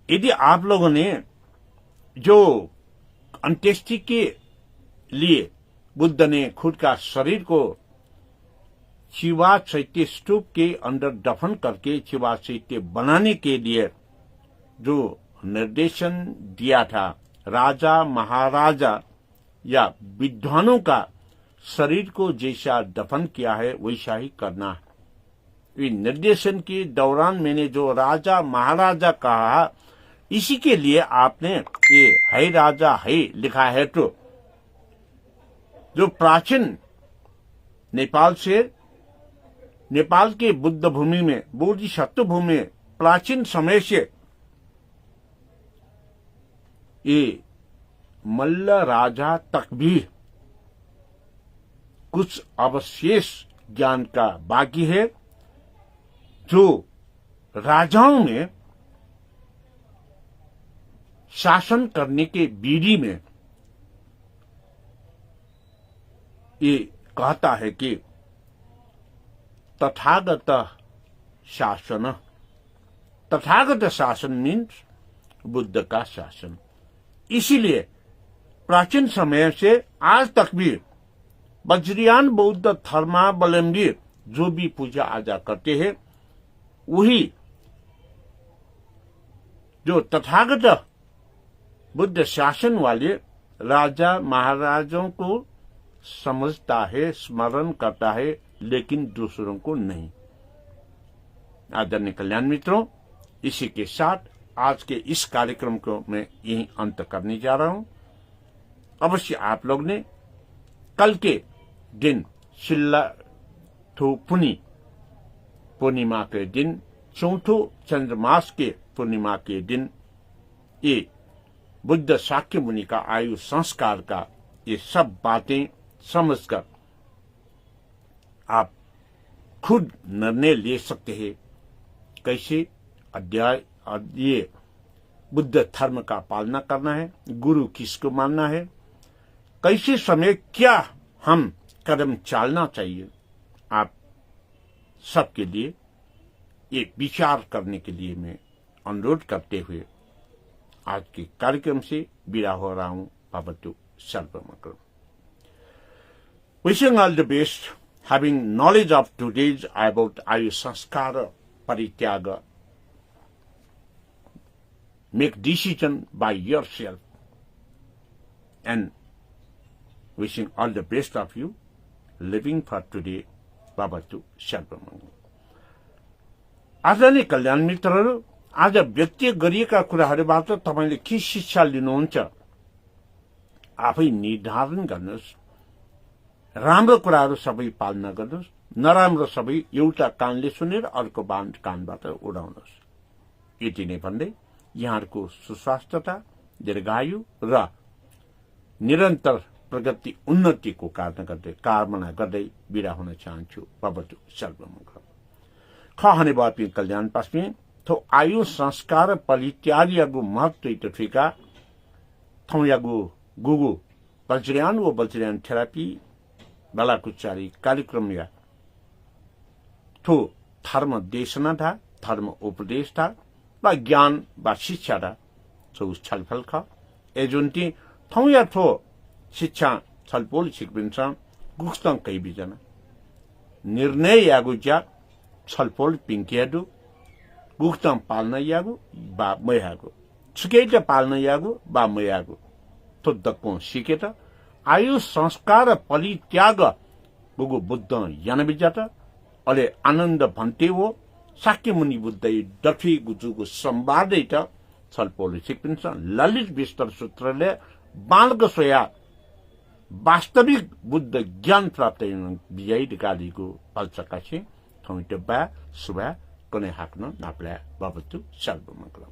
यदि आप लोगों ने जो अंत्येष्टि के लिए बुद्ध ने खुद का शरीर को शिवा चैत्य स्तूप के अंदर दफन करके शिवा चैत्य बनाने के लिए जो निर्देशन दिया था, राजा महाराजा या विद्वानों का शरीर को जैसा दफन किया है वैसा ही करना है। इस निर्देशन के दौरान मैंने जो राजा महाराजा कहा, इसी के लिए आपने ये है राजा है लिखा है। तो जो प्राचीन नेपाल के बुद्ध भूमि में, बोधिसत्व भूमि में प्राचीन समय से ये मल्ल राजा तक भी कुछ अवशेष ज्ञान का बाकी है, जो राजाओं में शासन करने के विधि में ये कहता है कि तथागत शासन, तथागत शासन मीन्स बुद्ध का शासन। इसीलिए प्राचीन समय से आज तक भी वज्रयान बौद्ध धर्मावलंबी जो भी पूजा आजा करते हैं, वही जो तथागत बुद्ध शासन वाले राजा महाराजों को समझता है, स्मरण करता है, लेकिन दूसरों को नहीं। आदरणीय कल्याण मित्रों, इसी के साथ आज के इस कार्यक्रम को मैं यहीं अंत करने जा रहा हूं। अवश्य आप लोग ने कल के दिन शिल्लाथुपुनी पूर्णिमा के दिन, चौथो चंद्रमास के पूर्णिमा के दिन, ये बुद्ध शाक्य मुनि का आयु संस्कार का ये सब बातें समझकर आप खुद निर्णय ले सकते हैं कैसे अध्याय ये बुद्ध धर्म का पालना करना है, गुरु किसको मानना है, कैसे समय क्या हम कदम चालना चाहिए। आप सबके लिए ये विचार करने के लिए मैं अनुरोध करते हुए आज के कार्यक्रम से विदा हो रहा हूं। भवतु सर्वमंगलम। Wishing all the best, having knowledge of today's about Ayu Sanskara Parityaga. Make decision by yourself. And wishing all the best of you, living for today, Bhavatu सर्वमंगलम। आदरणीय कल्याण मित्रहरू, आज व्यक्त गरिएका कुराहरूबाट तपाईले के शिक्षा लिनुहुन्छ आफै निर्धारण गर्नुहोस्। राम्रो कुराहरू सबै पालना गर्नुहोस्, नराम्रो सबै एउटा कानले सुनेर अर्को कानबाट उडाउनुहोस्। यति नै भन्दै यहाँहरूको सुस्वास्थ्यता, दीर्घायु र निरन्तर प्रगति उन्नतिको कामना गर्दै बिदा हुन चाहन्छु। भवतु सर्वमंगलम। खहने बापी कल्याण पास्मी थो आयु संस्कार परित्यागीहरूको महत्व इतफिका थौयागु गुगु वज्रयान व वज्रयान थेरापी बलाकुचारी कार्यक्रम या थो धर्म देशना था, धर्म उपदेश था, वा ज्ञान वा शिक्षा था, जो छलफल खा एजुन्टी थौया थो शिक्षा छलपोल सिक्बिन्छ गुक्तङ कई बिजना निर्णय यागु ज्या छलपोल पिंकियादु गुक्तम पाल्न यागु बा मयागु छुकेट पाल्न यागु बा मयागु तो दक्को सिकेट आयु संस्कार परित्याग गुगु बुद्ध यानबिजात अले आनन्द भन्ते हो शाक्य मुनि बुद्ध डफी गुजुगु संवादैत छलपोल सिक्पिन्छ ललित विस्तर सूत्रले बालक सोया वास्तविक बुद्ध ज्ञान प्राप्त विजय गालीको फलसकाशी थौटबा सुबा कने हाक्न नाप्ला बाबतु सर्वमंगलम।